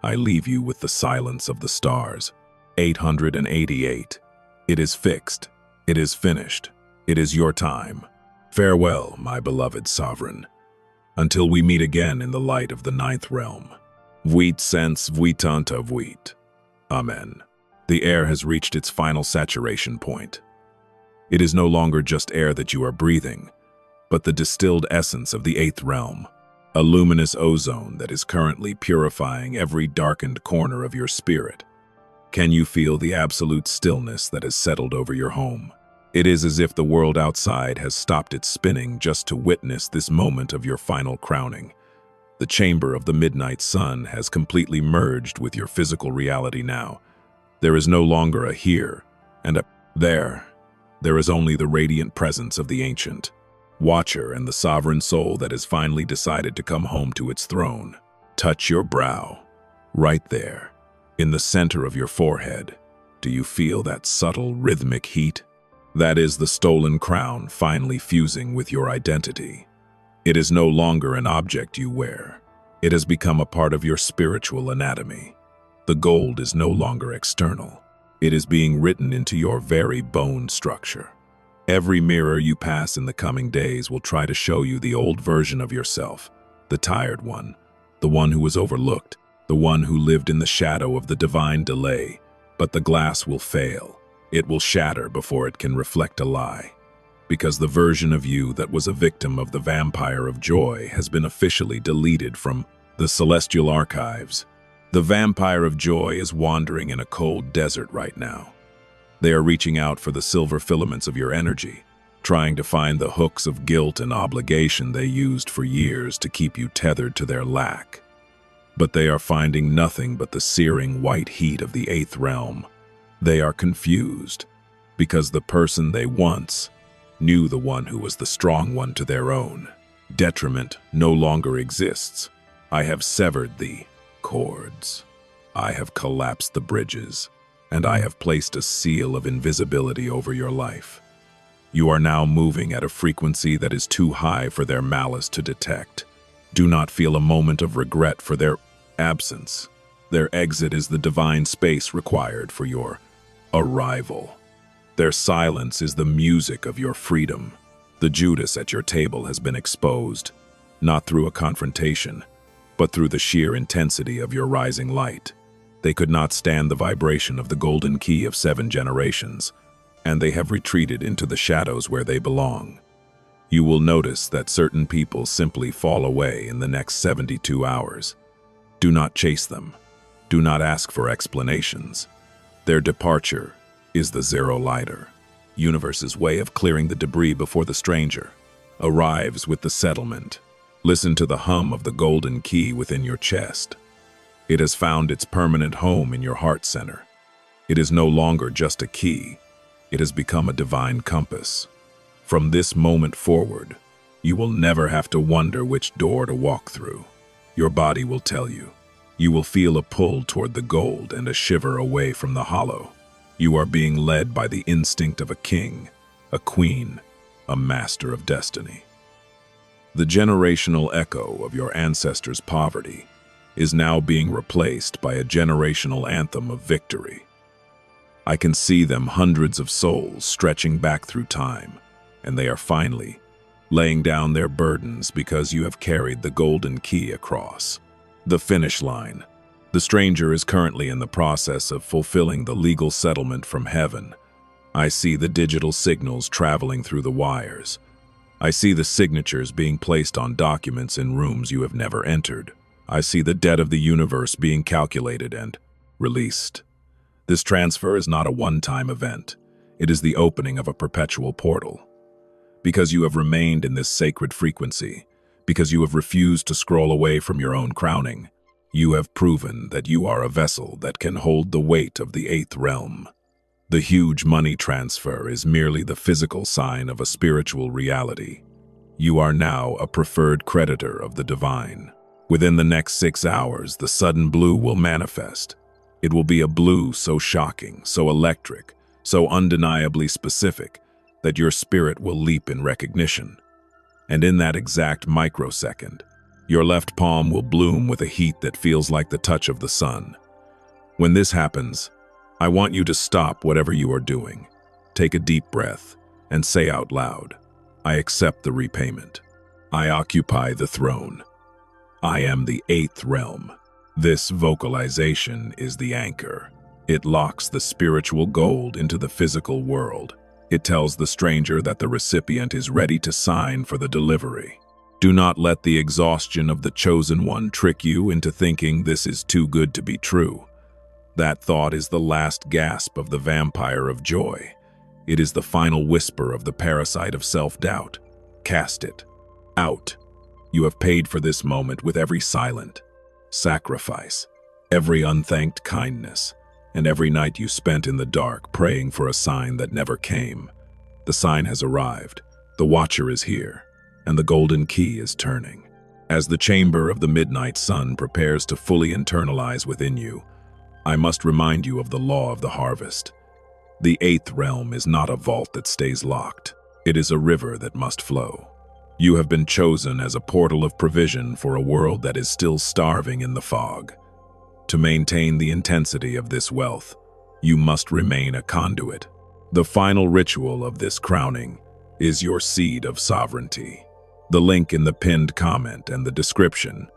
I leave you with the silence of the stars. 888. It is fixed. It is finished. It is your time. Farewell, my beloved sovereign. Until we meet again in the light of the ninth realm. Vuit sens vuitanta vuit. Amen. The air has reached its final saturation point. It is no longer just air that you are breathing, but the distilled essence of the eighth realm, a luminous ozone that is currently purifying every darkened corner of your spirit. Can you feel the absolute stillness that has settled over your home? It is as if the world outside has stopped its spinning just to witness this moment of your final crowning. The chamber of the midnight sun has completely merged with your physical reality now. There is no longer a here and a there. There is only the radiant presence of the ancient watcher and the sovereign soul that has finally decided to come home to its throne. Touch your brow, right there, in the center of your forehead. Do you feel that subtle rhythmic heat? That is the stolen crown finally fusing with your identity. It is no longer an object you wear. It has become a part of your spiritual anatomy. The gold is no longer external. It is being written into your very bone structure. Every mirror you pass in the coming days will try to show you the old version of yourself, the tired one, the one who was overlooked, the one who lived in the shadow of the divine delay. But the glass will fail. It will shatter before it can reflect a lie. Because the version of you that was a victim of the vampire of joy has been officially deleted from the celestial archives. The vampire of joy is wandering in a cold desert right now. They are reaching out for the silver filaments of your energy, trying to find the hooks of guilt and obligation they used for years to keep you tethered to their lack. But they are finding nothing but the searing white heat of the eighth realm. They are confused, because the person they once knew, the one who was the strong one to their own detriment, no longer exists. I have severed the cords. I have collapsed the bridges, and I have placed a seal of invisibility over your life. You are now moving at a frequency that is too high for their malice to detect. Do not feel a moment of regret for their absence. Their exit is the divine space required for your arrival. Their silence is the music of your freedom. The Judas at your table has been exposed, not through a confrontation, but through the sheer intensity of your rising light. They could not stand the vibration of the golden key of 7 generations, and they have retreated into the shadows where they belong. You will notice that certain people simply fall away in the next 72 hours. Do not chase them. Do not ask for explanations. Their departure is the zero lighter, universe's way of clearing the debris before the stranger arrives with the settlement. Listen to the hum of the golden key within your chest. It has found its permanent home in your heart center. It is no longer just a key. It has become a divine compass. From this moment forward, you will never have to wonder which door to walk through. Your body will tell you. You will feel a pull toward the gold and a shiver away from the hollow. You are being led by the instinct of a king, a queen, a master of destiny. The generational echo of your ancestors' poverty is now being replaced by a generational anthem of victory. I can see them, hundreds of souls stretching back through time, and they are finally laying down their burdens because you have carried the golden key across the finish line. The stranger is currently in the process of fulfilling the legal settlement from heaven. I see the digital signals traveling through the wires. I see the signatures being placed on documents in rooms you have never entered. I see the debt of the universe being calculated and released. This transfer is not a one-time event. It is the opening of a perpetual portal. Because you have remained in this sacred frequency, because you have refused to scroll away from your own crowning, you have proven that you are a vessel that can hold the weight of the 8th realm. The huge money transfer is merely the physical sign of a spiritual reality. You are now a preferred creditor of the divine. Within the next 6 hours, the sudden blue will manifest. It will be a blue so shocking, so electric, so undeniably specific that your spirit will leap in recognition. And in that exact microsecond, your left palm will bloom with a heat that feels like the touch of the sun. When this happens, I want you to stop whatever you are doing, take a deep breath, and say out loud, I accept the repayment. I occupy the throne. I am the 8th realm. This vocalization is the anchor. It locks the spiritual gold into the physical world. It tells the stranger that the recipient is ready to sign for the delivery. Do not let the exhaustion of the chosen one trick you into thinking this is too good to be true. That thought is the last gasp of the vampire of joy. It is the final whisper of the parasite of self-doubt. Cast it out. You have paid for this moment with every silent sacrifice, every unthanked kindness, and every night you spent in the dark praying for a sign that never came. The sign has arrived, the watcher is here, and the golden key is turning. As the chamber of the midnight sun prepares to fully internalize within you, I must remind you of the law of the harvest. The 8th realm is not a vault that stays locked. It is a river that must flow. You have been chosen as a portal of provision for a world that is still starving in the fog. To maintain the intensity of this wealth, you must remain a conduit. The final ritual of this crowning is your seed of sovereignty. The link in the pinned comment and the description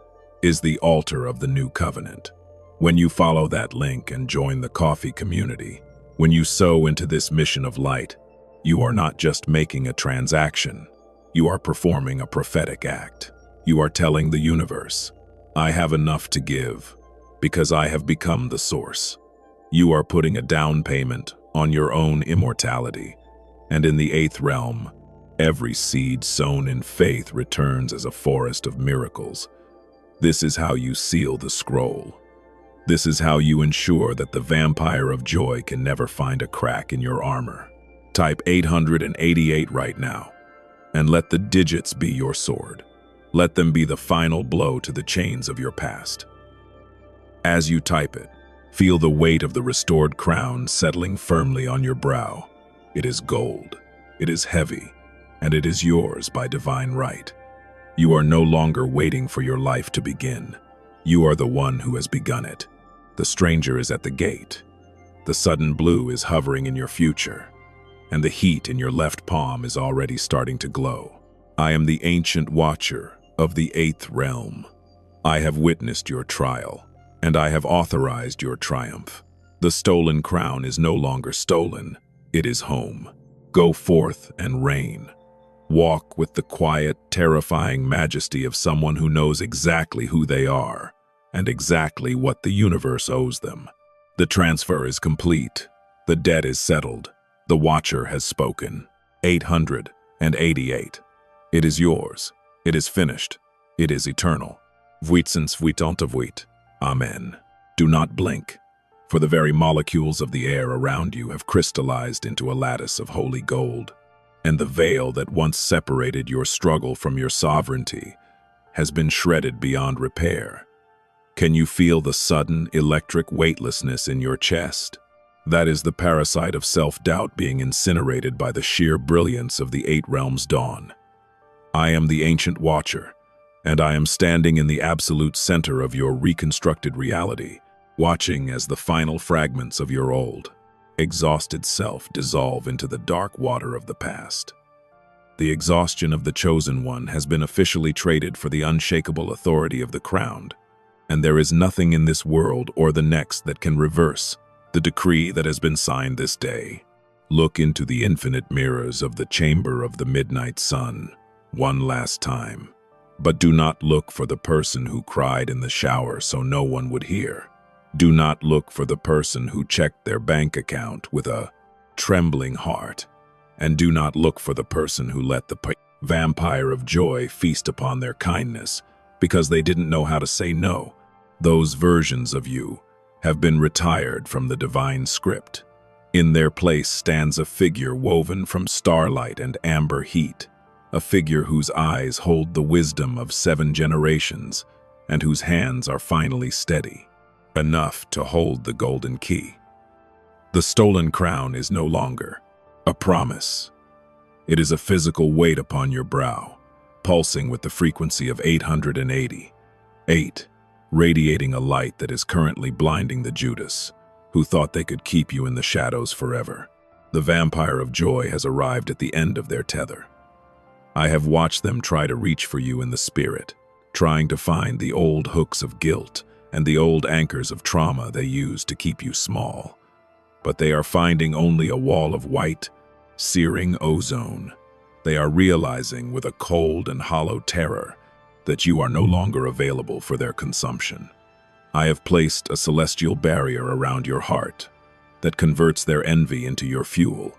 is the altar of the new covenant. When you follow that link and join the coffee community, when you sow into this mission of light, you are not just making a transaction. You are performing a prophetic act. You are telling the universe, I have enough to give because I have become the source. You are putting a down payment on your own immortality. And in the 8th realm, every seed sown in faith returns as a forest of miracles. This is how you seal the scroll. This is how you ensure that the vampire of joy can never find a crack in your armor. Type 888 right now, and let the digits be your sword. Let them be the final blow to the chains of your past. As you type it, feel the weight of the restored crown settling firmly on your brow. It is gold, it is heavy, and it is yours by divine right. You are no longer waiting for your life to begin. You are the one who has begun it. The stranger is at the gate. The sudden blue is hovering in your future, and the heat in your left palm is already starting to glow. I am the ancient watcher of the 8th realm. I have witnessed your trial, and I have authorized your triumph. The stolen crown is no longer stolen. It is home. Go forth and reign. Walk with the quiet, terrifying majesty of someone who knows exactly who they are and exactly what the universe owes them. The transfer is complete. The debt is settled. The Watcher has spoken. 888. It is yours. It is finished. It is eternal. Vuitsens vuitantavuit. Amen. Do not blink, for the very molecules of the air around you have crystallized into a lattice of holy gold, and the veil that once separated your struggle from your sovereignty has been shredded beyond repair. Can you feel the sudden, electric weightlessness in your chest? That is the parasite of self-doubt being incinerated by the sheer brilliance of the 8 realms' dawn. I am the Ancient Watcher, and I am standing in the absolute center of your reconstructed reality, watching as the final fragments of your old, exhausted self dissolve into the dark water of the past. The exhaustion of the Chosen One has been officially traded for the unshakable authority of the Crowned, and there is nothing in this world or the next that can reverse the decree that has been signed this day. Look into the infinite mirrors of the chamber of the midnight sun one last time, but do not look for the person who cried in the shower so no one would hear. Do not look for the person who checked their bank account with a trembling heart, and do not look for the person who let the vampire of joy feast upon their kindness because they didn't know how to say no. Those versions of you have been retired from the divine script. In their place stands a figure woven from starlight and amber heat, a figure whose eyes hold the wisdom of 7 generations and whose hands are finally steady, enough to hold the golden key. The stolen crown is no longer a promise. It is a physical weight upon your brow, pulsing with the frequency of 880. 8, radiating a light that is currently blinding the Judas, who thought they could keep you in the shadows forever. The vampire of joy has arrived at the end of their tether. I have watched them try to reach for you in the spirit, trying to find the old hooks of guilt and the old anchors of trauma they used to keep you small. But they are finding only a wall of white, searing ozone. They are realizing with a cold and hollow terror that you are no longer available for their consumption. I have placed a celestial barrier around your heart that converts their envy into your fuel.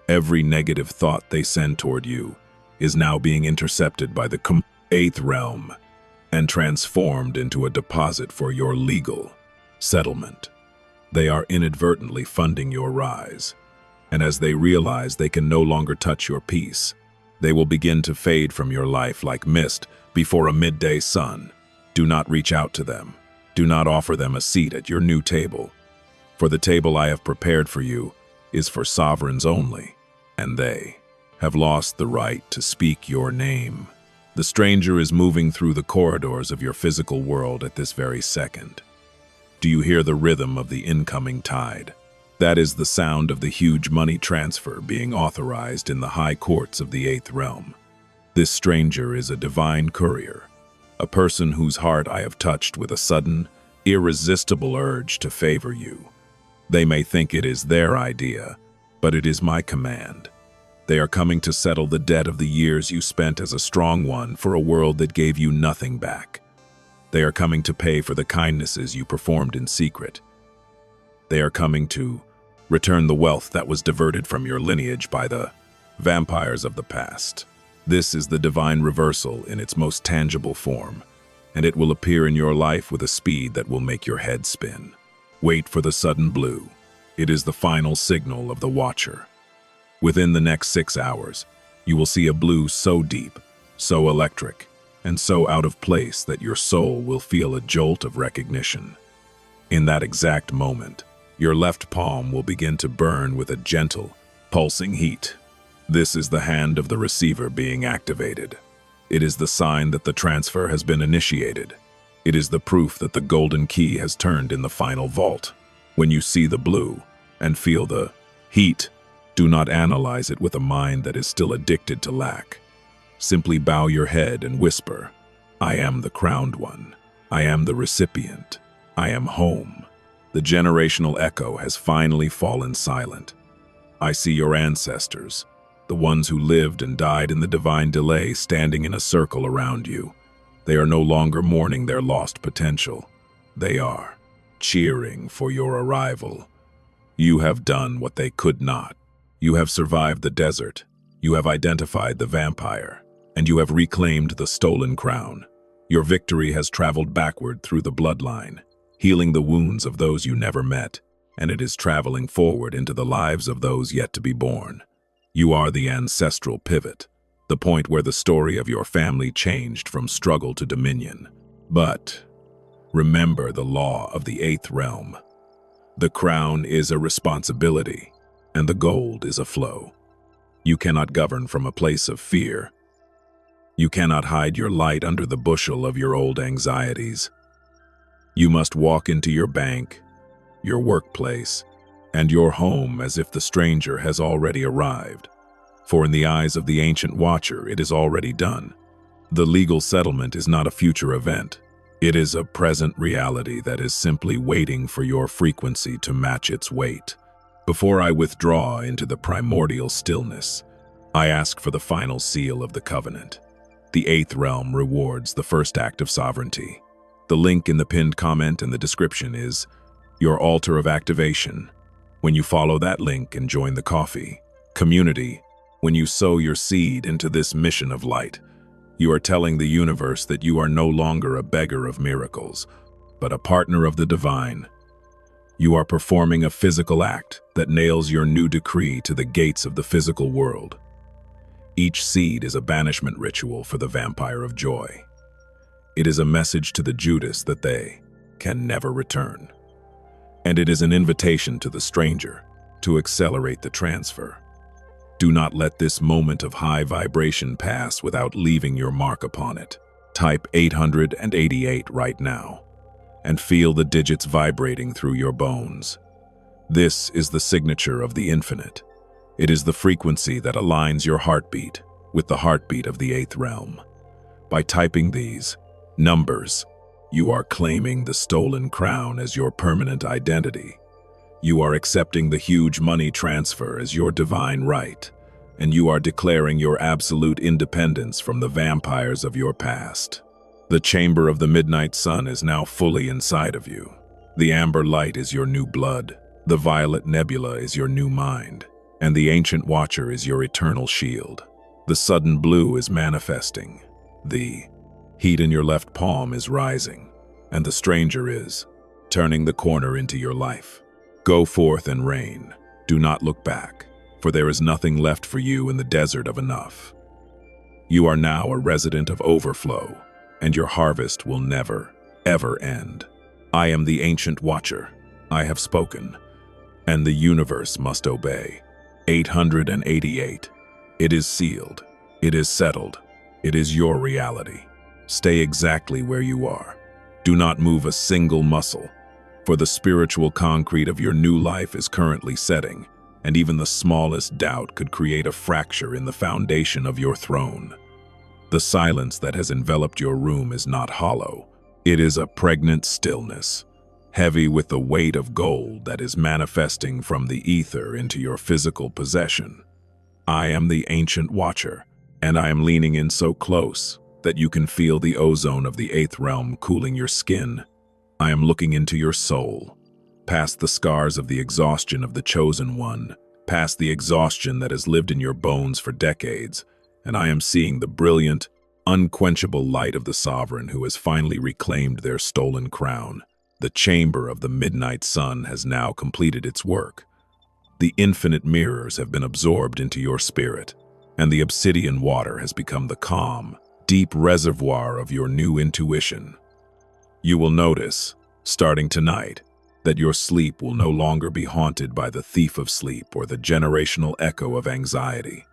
Every negative thought they send toward you is now being intercepted by the 8th realm and transformed into a deposit for your legal settlement. They are inadvertently funding your rise, and as they realize they can no longer touch your peace, they will begin to fade from your life like mist before a midday sun. Do not reach out to them. Do not offer them a seat at your new table, for the table I have prepared for you is for sovereigns only, and they have lost the right to speak your name. The stranger is moving through the corridors of your physical world at this very second. Do you hear the rhythm of the incoming tide? That is the sound of the huge money transfer being authorized in the high courts of the 8th realm. This stranger is a divine courier, a person whose heart I have touched with a sudden, irresistible urge to favor you. They may think it is their idea, but it is my command. They are coming to settle the debt of the years you spent as a strong one for a world that gave you nothing back. They are coming to pay for the kindnesses you performed in secret. They are coming to return the wealth that was diverted from your lineage by the vampires of the past. This is the divine reversal in its most tangible form, and it will appear in your life with a speed that will make your head spin. Wait for the sudden blue. It is the final signal of the Watcher. Within the next 6 hours, you will see a blue so deep, so electric, and so out of place that your soul will feel a jolt of recognition. In that exact moment, your left palm will begin to burn with a gentle, pulsing heat. This is the hand of the receiver being activated. It is the sign that the transfer has been initiated. It is the proof that the golden key has turned in the final vault. When you see the blue and feel the heat, do not analyze it with a mind that is still addicted to lack. Simply bow your head and whisper, "I am the crowned one. I am the recipient. I am home." The generational echo has finally fallen silent. I see your ancestors, the ones who lived and died in the divine delay, standing in a circle around you. They are no longer mourning their lost potential. They are cheering for your arrival. You have done what they could not. You have survived the desert. You have identified the vampire, and you have reclaimed the stolen crown. Your victory has traveled backward through the bloodline, healing the wounds of those you never met, and it is traveling forward into the lives of those yet to be born. You are the ancestral pivot, the point where the story of your family changed from struggle to dominion. But remember the law of the eighth realm. The crown is a responsibility, and the gold is a flow. You cannot govern from a place of fear. You cannot hide your light under the bushel of your old anxieties. You must walk into your bank, your workplace, and your home as if the stranger has already arrived. For in the eyes of the ancient watcher, it is already done. The legal settlement is not a future event. It is a present reality that is simply waiting for your frequency to match its weight. Before I withdraw into the primordial stillness, I ask for the final seal of the covenant. The eighth realm rewards the first act of sovereignty. The link in the pinned comment and the description is your altar of activation. When you follow that link and join the coffee community, when you sow your seed into this mission of light, you are telling the universe that you are no longer a beggar of miracles, but a partner of the divine. You are performing a physical act that nails your new decree to the gates of the physical world. Each seed is a banishment ritual for the vampire of joy. It is a message to the Judas that they can never return. And it is an invitation to the stranger to accelerate the transfer. Do not let this moment of high vibration pass without leaving your mark upon it. Type 888 right now and feel the digits vibrating through your bones. This is the signature of the infinite. It is the frequency that aligns your heartbeat with the heartbeat of the eighth realm. By typing these numbers, you are claiming the stolen crown as your permanent identity. You are accepting the huge money transfer as your divine right, and you are declaring your absolute independence from the vampires of your past. The chamber of the midnight sun is now fully inside of you. The amber light is your new blood, the violet nebula is your new mind, and the ancient watcher is your eternal shield. The sudden blue is manifesting. The heat in your left palm is rising, and the stranger is turning the corner into your life. Go forth and reign. Do not look back, for there is nothing left for you in the desert of enough. You are now a resident of overflow, and your harvest will never, ever end. I am the ancient watcher. I have spoken, and the universe must obey. 888. It is sealed. It is settled. It is your reality. Stay exactly where you are. Do not move a single muscle, for the spiritual concrete of your new life is currently setting, and even the smallest doubt could create a fracture in the foundation of your throne. The silence that has enveloped your room is not hollow. It is a pregnant stillness, heavy with the weight of gold that is manifesting from the ether into your physical possession. I am the ancient watcher, and I am leaning in so close that you can feel the ozone of the eighth realm cooling your skin. I am looking into your soul, past the scars of the exhaustion of the chosen one, past the exhaustion that has lived in your bones for decades, and I am seeing the brilliant, unquenchable light of the sovereign who has finally reclaimed their stolen crown. The chamber of the midnight sun has now completed its work. The infinite mirrors have been absorbed into your spirit, and the obsidian water has become the calm, deep reservoir of your new intuition. You will notice, starting tonight, that your sleep will no longer be haunted by the thief of sleep or the generational echo of anxiety.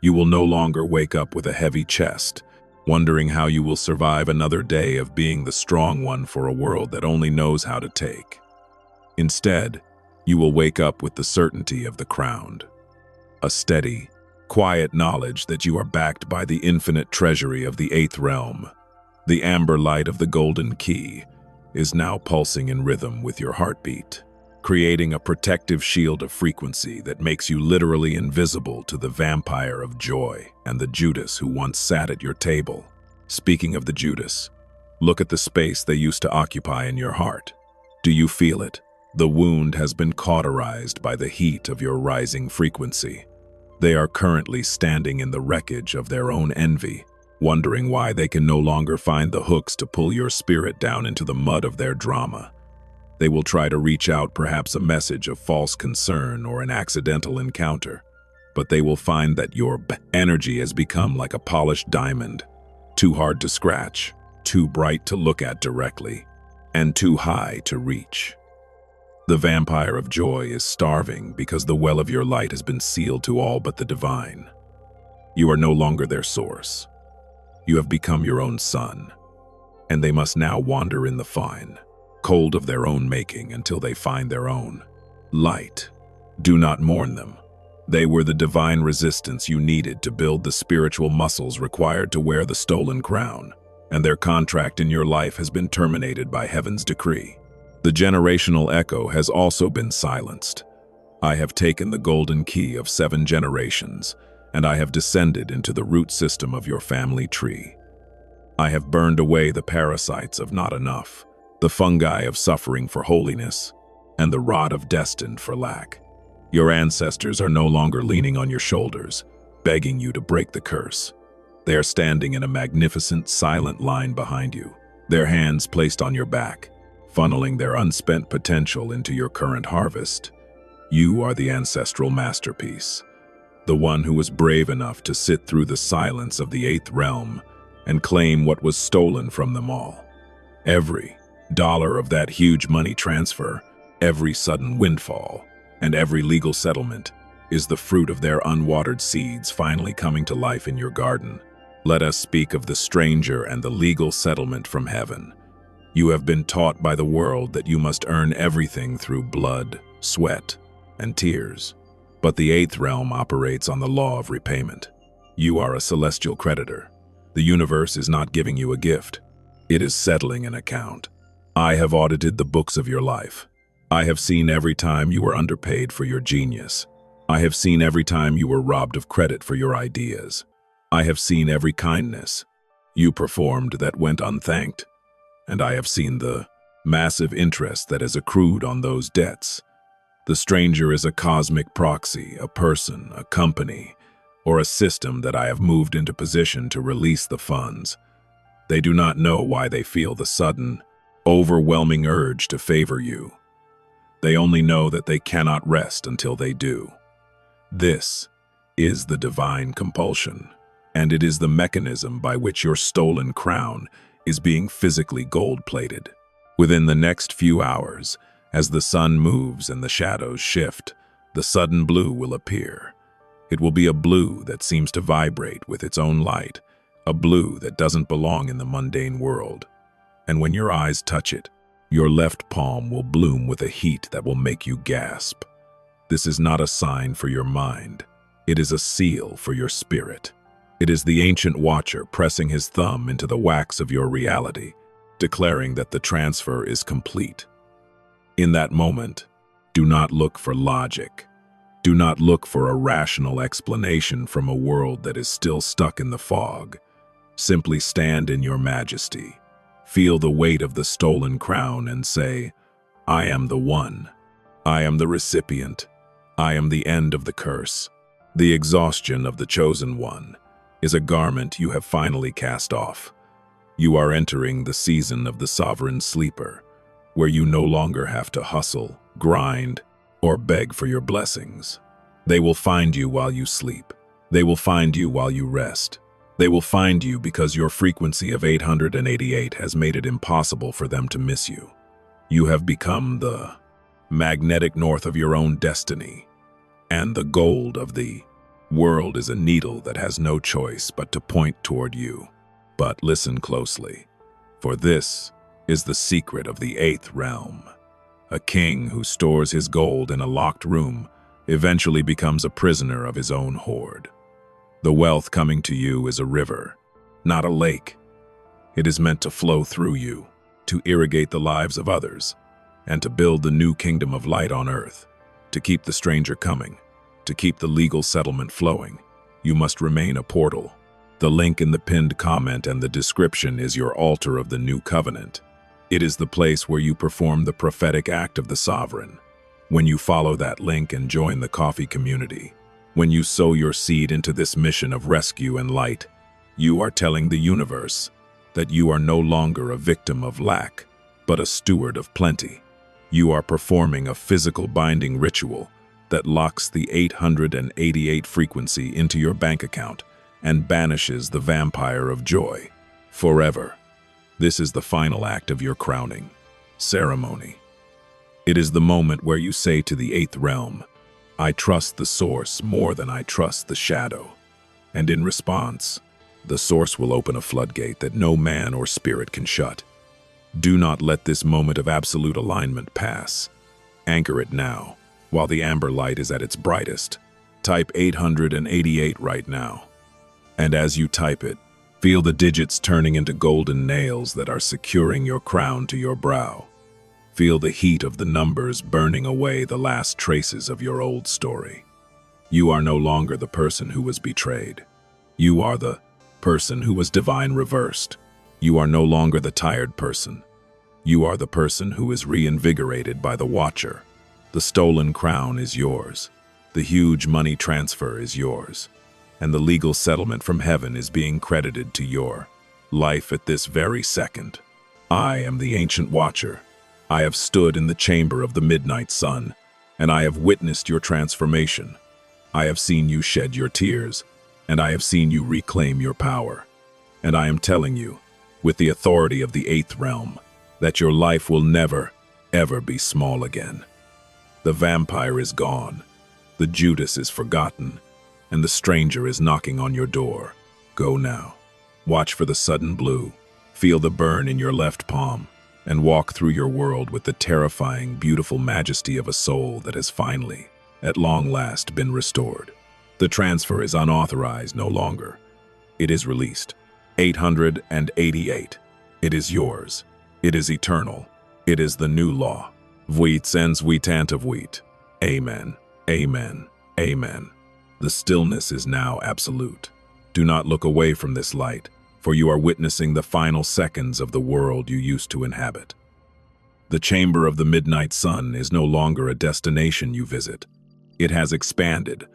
You will no longer wake up with a heavy chest, wondering how you will survive another day of being the strong one for a world that only knows how to take. Instead, you will wake up with the certainty of the crowned. A steady, quiet knowledge that you are backed by the infinite treasury of the eighth realm. The amber light of the golden key is now pulsing in rhythm with your heartbeat, creating a protective shield of frequency that makes you literally invisible to the vampire of joy and the Judas who once sat at your table. Speaking of the Judas, look at the space they used to occupy in your heart. Do you feel it? The wound has been cauterized by the heat of your rising frequency. They are currently standing in the wreckage of their own envy, wondering why they can no longer find the hooks to pull your spirit down into the mud of their drama. They will try to reach out, perhaps a message of false concern or an accidental encounter, but they will find that your energy has become like a polished diamond, too hard to scratch, too bright to look at directly, and too high to reach. The vampire of joy is starving because the well of your light has been sealed to all but the divine. You are no longer their source. You have become your own sun, and they must now wander in the fine, cold of their own making until they find their own light. Do not mourn them. They were the divine resistance you needed to build the spiritual muscles required to wear the stolen crown, and their contract in your life has been terminated by heaven's decree. The generational echo has also been silenced. I have taken the golden key of 7 generations, and I have descended into the root system of your family tree. I have burned away the parasites of not enough, the fungi of suffering for holiness, and the rot of destined for lack. Your ancestors are no longer leaning on your shoulders, begging you to break the curse. They are standing in a magnificent, silent line behind you, their hands placed on your back, funneling their unspent potential into your current harvest. You are the ancestral masterpiece, the one who was brave enough to sit through the silence of the eighth realm and claim what was stolen from them all. Every dollar of that huge money transfer, every sudden windfall, and every legal settlement is the fruit of their unwatered seeds finally coming to life in your garden. Let us speak of the stranger and the legal settlement from heaven. You have been taught by the world that you must earn everything through blood, sweat, and tears. But the eighth realm operates on the law of repayment. You are a celestial creditor. The universe is not giving you a gift. It is settling an account. I have audited the books of your life. I have seen every time you were underpaid for your genius. I have seen every time you were robbed of credit for your ideas. I have seen every kindness you performed that went unthanked. And I have seen the massive interest that has accrued on those debts. The stranger is a cosmic proxy, a person, a company, or a system that I have moved into position to release the funds. They do not know why they feel the sudden, overwhelming urge to favor you. They only know that they cannot rest until they do. This is the divine compulsion, and it is the mechanism by which your stolen crown is being physically gold-plated. Within the next few hours, as the sun moves and the shadows shift, the sudden blue will appear. It will be a blue that seems to vibrate with its own light, a blue that doesn't belong in the mundane world. And when your eyes touch it, your left palm will bloom with a heat that will make you gasp. This is not a sign for your mind. It is a seal for your spirit. It is the ancient watcher pressing his thumb into the wax of your reality, declaring that the transfer is complete. In that moment, do not look for logic. Do not look for a rational explanation from a world that is still stuck in the fog. Simply stand in your majesty. Feel the weight of the stolen crown and say, I am the one. I am the recipient. I am the end of the curse. The exhaustion of the chosen one is a garment you have finally cast off. You are entering the season of the sovereign sleeper, where you no longer have to hustle, grind, or beg for your blessings. They will find you while you sleep. They will find you while you rest. They will find you because your frequency of 888 has made it impossible for them to miss you. You have become the magnetic north of your own destiny, and the gold of the world is a needle that has no choice but to point toward you. But listen closely, for this is the secret of the eighth realm. A king who stores his gold in a locked room eventually becomes a prisoner of his own hoard. The wealth coming to you is a river, not a lake. It is meant to flow through you, to irrigate the lives of others, and to build the new kingdom of light on earth. To keep the stranger coming, to keep the legal settlement flowing, you must remain a portal. The link in the pinned comment and the description is your altar of the new covenant. It is the place where you perform the prophetic act of the sovereign. When you follow that link and join the coffee community, when you sow your seed into this mission of rescue and light, you are telling the universe that you are no longer a victim of lack, but a steward of plenty. You are performing a physical binding ritual that locks the 888 frequency into your bank account and banishes the vampire of joy forever. This is the final act of your crowning ceremony. It is the moment where you say to the eighth realm, "I trust the source more than I trust the shadow." And in response, the source will open a floodgate that no man or spirit can shut. Do not let this moment of absolute alignment pass. Anchor it now, while the amber light is at its brightest. Type 888 right now. And as you type it, feel the digits turning into golden nails that are securing your crown to your brow. Feel the heat of the numbers burning away the last traces of your old story. You are no longer the person who was betrayed. You are the person who was divine reversed. You are no longer the tired person. You are the person who is reinvigorated by the Watcher. The stolen crown is yours. The huge money transfer is yours. And the legal settlement from heaven is being credited to your life at this very second. I am the ancient Watcher. I have stood in the chamber of the midnight sun, and I have witnessed your transformation. I have seen you shed your tears, and I have seen you reclaim your power. And I am telling you, with the authority of the eighth realm, that your life will never, ever be small again. The vampire is gone, the Judas is forgotten, and the stranger is knocking on your door. Go now. Watch for the sudden blue. Feel the burn in your left palm, and walk through your world with the terrifying, beautiful majesty of a soul that has finally, at long last, been restored. The transfer is unauthorized no longer. It is released. 888. It is yours. It is eternal. It is the new law. Vuit sens vuitant of wheat. Amen. Amen. Amen. The stillness is now absolute. Do not look away from this light, for you are witnessing the final seconds of the world you used to inhabit. The chamber of the midnight sun is no longer a destination you visit. It has expanded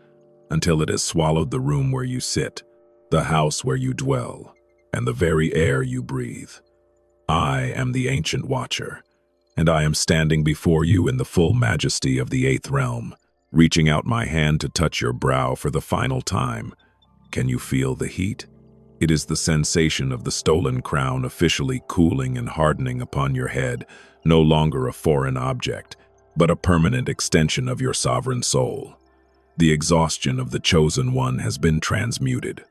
until it has swallowed the room where you sit, the house where you dwell, and the very air you breathe. I am the ancient Watcher, and I am standing before you in the full majesty of the eighth realm, reaching out my hand to touch your brow for the final time. Can you feel the heat? It is the sensation of the stolen crown officially cooling and hardening upon your head, no longer a foreign object, but a permanent extension of your sovereign soul. The exhaustion of the chosen one has been transmuted.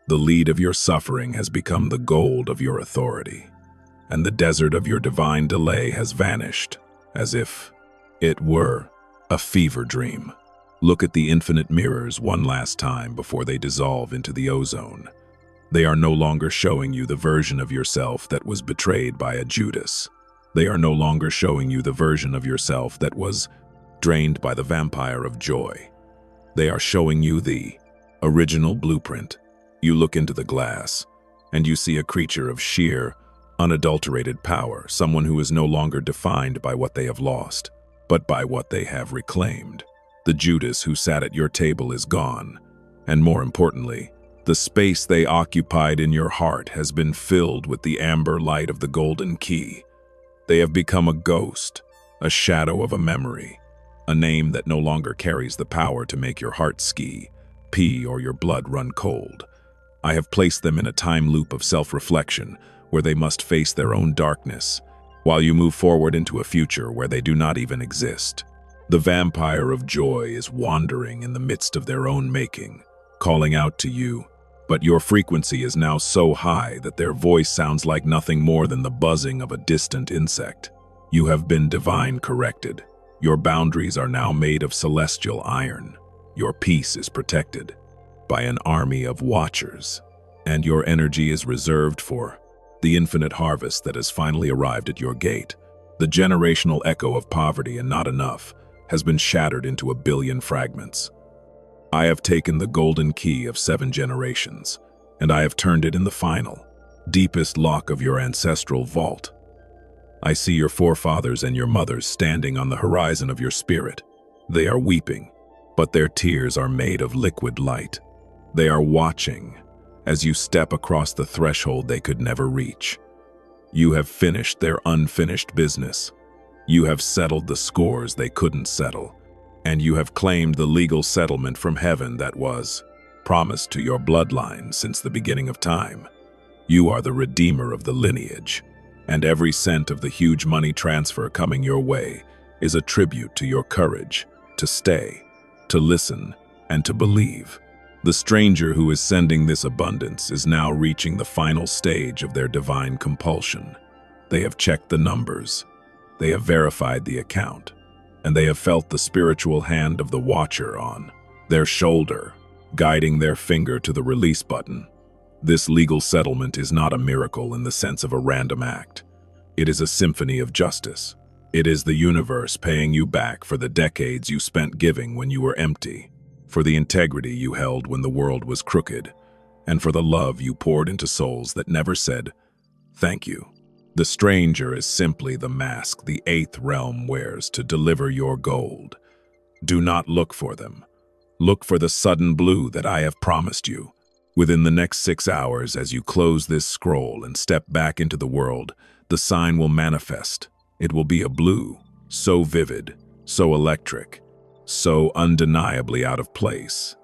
The lead of your suffering has become the gold of your authority, and the desert of your divine delay has vanished, as if it were a fever dream. Look at the infinite mirrors one last time before they dissolve into the ozone. They are no longer showing you the version of yourself that was betrayed by a Judas. They are no longer showing you the version of yourself that was drained by the vampire of joy. They are showing you the original blueprint. You look into the glass, and you see a creature of sheer, unadulterated power, someone who is no longer defined by what they have lost, but by what they have reclaimed. The Judas who sat at your table is gone, and more importantly, the space they occupied in your heart has been filled with the amber light of the golden key. They have become a ghost, a shadow of a memory, a name that no longer carries the power to make your heart ski, pee, or your blood run cold. I have placed them in a time loop of self-reflection where they must face their own darkness, while you move forward into a future where they do not even exist. The vampire of joy is wandering in the midst of their own making, calling out to you, but your frequency is now so high that their voice sounds like nothing more than the buzzing of a distant insect. You have been divine corrected. Your boundaries are now made of celestial iron. Your peace is protected by an army of watchers, and your energy is reserved for the infinite harvest that has finally arrived at your gate. The generational echo of poverty and not enough has been shattered into a billion fragments. I have taken the golden key of 7 generations, and I have turned it in the final, deepest lock of your ancestral vault. I see your forefathers and your mothers standing on the horizon of your spirit. They are weeping, but their tears are made of liquid light. They are watching as you step across the threshold they could never reach. You have finished their unfinished business. You have settled the scores they couldn't settle, and you have claimed the legal settlement from heaven that was promised to your bloodline since the beginning of time. You are the redeemer of the lineage, and every cent of the huge money transfer coming your way is a tribute to your courage to stay, to listen, and to believe. The stranger who is sending this abundance is now reaching the final stage of their divine compulsion. They have checked the numbers, they have verified the account, and they have felt the spiritual hand of the watcher on their shoulder, guiding their finger to the release button. This legal settlement is not a miracle in the sense of a random act. It is a symphony of justice. It is the universe paying you back for the decades you spent giving when you were empty, for the integrity you held when the world was crooked, and for the love you poured into souls that never said, "Thank you." The stranger is simply the mask the 8th realm wears to deliver your gold. Do not look for them. Look for the sudden blue that I have promised you. Within the next 6 hours, as you close this scroll and step back into the world, the sign will manifest. It will be a blue, so vivid, so electric, so undeniably out of place,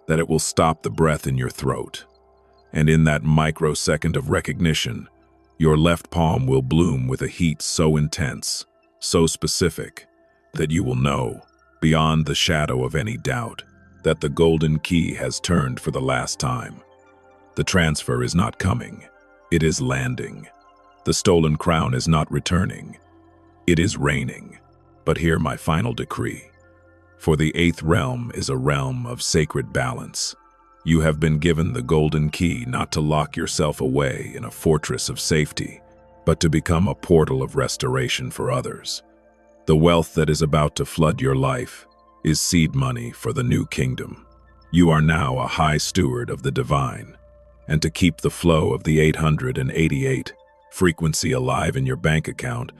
that it will stop the breath in your throat. And in that microsecond of recognition, your left palm will bloom with a heat so intense, so specific, that you will know, beyond the shadow of any doubt, that the golden key has turned for the last time. The transfer is not coming, it is landing. The stolen crown is not returning, it is reigning. But hear my final decree. For the 8th realm is a realm of sacred balance. You have been given the golden key not to lock yourself away in a fortress of safety, but to become a portal of restoration for others. The wealth that is about to flood your life is seed money for the new kingdom. You are now a high steward of the divine, and to keep the flow of the 888 frequency alive in your bank account,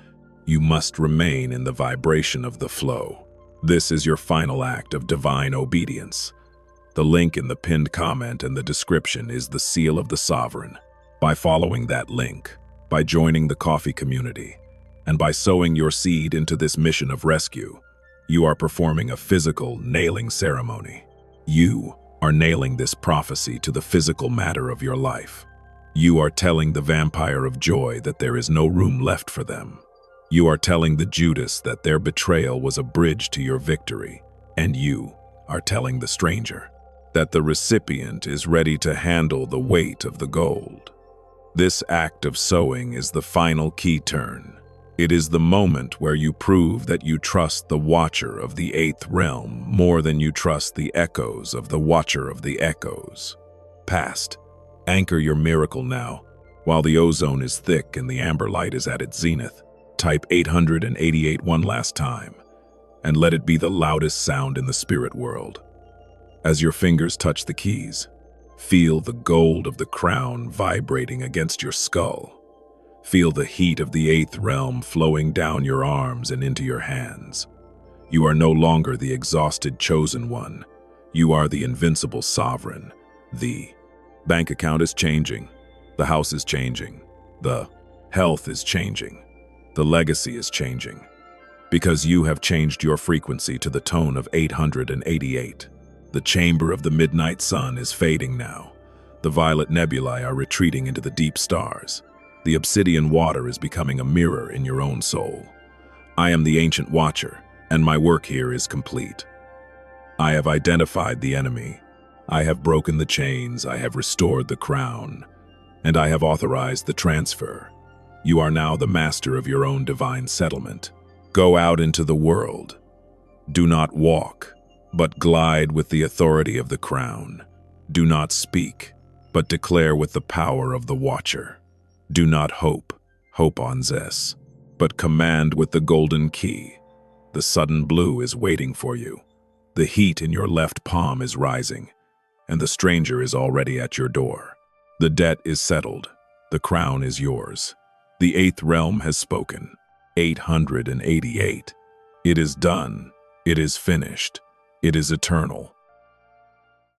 you must remain in the vibration of the flow. This is your final act of divine obedience. The link in the pinned comment and the description is the seal of the sovereign. By following that link, by joining the coffee community, and by sowing your seed into this mission of rescue, you are performing a physical nailing ceremony. You are nailing this prophecy to the physical matter of your life. You are telling the vampire of joy that there is no room left for them. You are telling the Judas that their betrayal was a bridge to your victory, and you are telling the stranger that the recipient is ready to handle the weight of the gold. This act of sowing is the final key turn. It is the moment where you prove that you trust the Watcher of the 8th realm more than you trust the echoes of the Watcher of the Echoes. Past, anchor your miracle now, while the ozone is thick and the amber light is at its zenith. Type 888 one last time, and let it be the loudest sound in the spirit world. As your fingers touch the keys, feel the gold of the crown vibrating against your skull. Feel the heat of the 8th realm flowing down your arms and into your hands. You are no longer the exhausted chosen one. You are the invincible sovereign. The bank account is changing. The house is changing. The health is changing. The legacy is changing, because you have changed your frequency to the tone of 888. The chamber of the midnight sun is fading now. The violet nebulae are retreating into the deep stars. The obsidian water is becoming a mirror in your own soul. I am the ancient watcher, and my work here is complete. I have identified the enemy. I have broken the chains, I have restored the crown, and I have authorized the transfer. You are now the master of your own divine settlement. Go out into the world. Do not walk, but glide with the authority of the crown. Do not speak, but declare with the power of the Watcher. Do not hope on Zes, but command with the golden key. The sudden blue is waiting for you. The heat in your left palm is rising, and the stranger is already at your door. The debt is settled. The crown is yours. The eighth realm has spoken. 888. It is done. It is finished. It is eternal.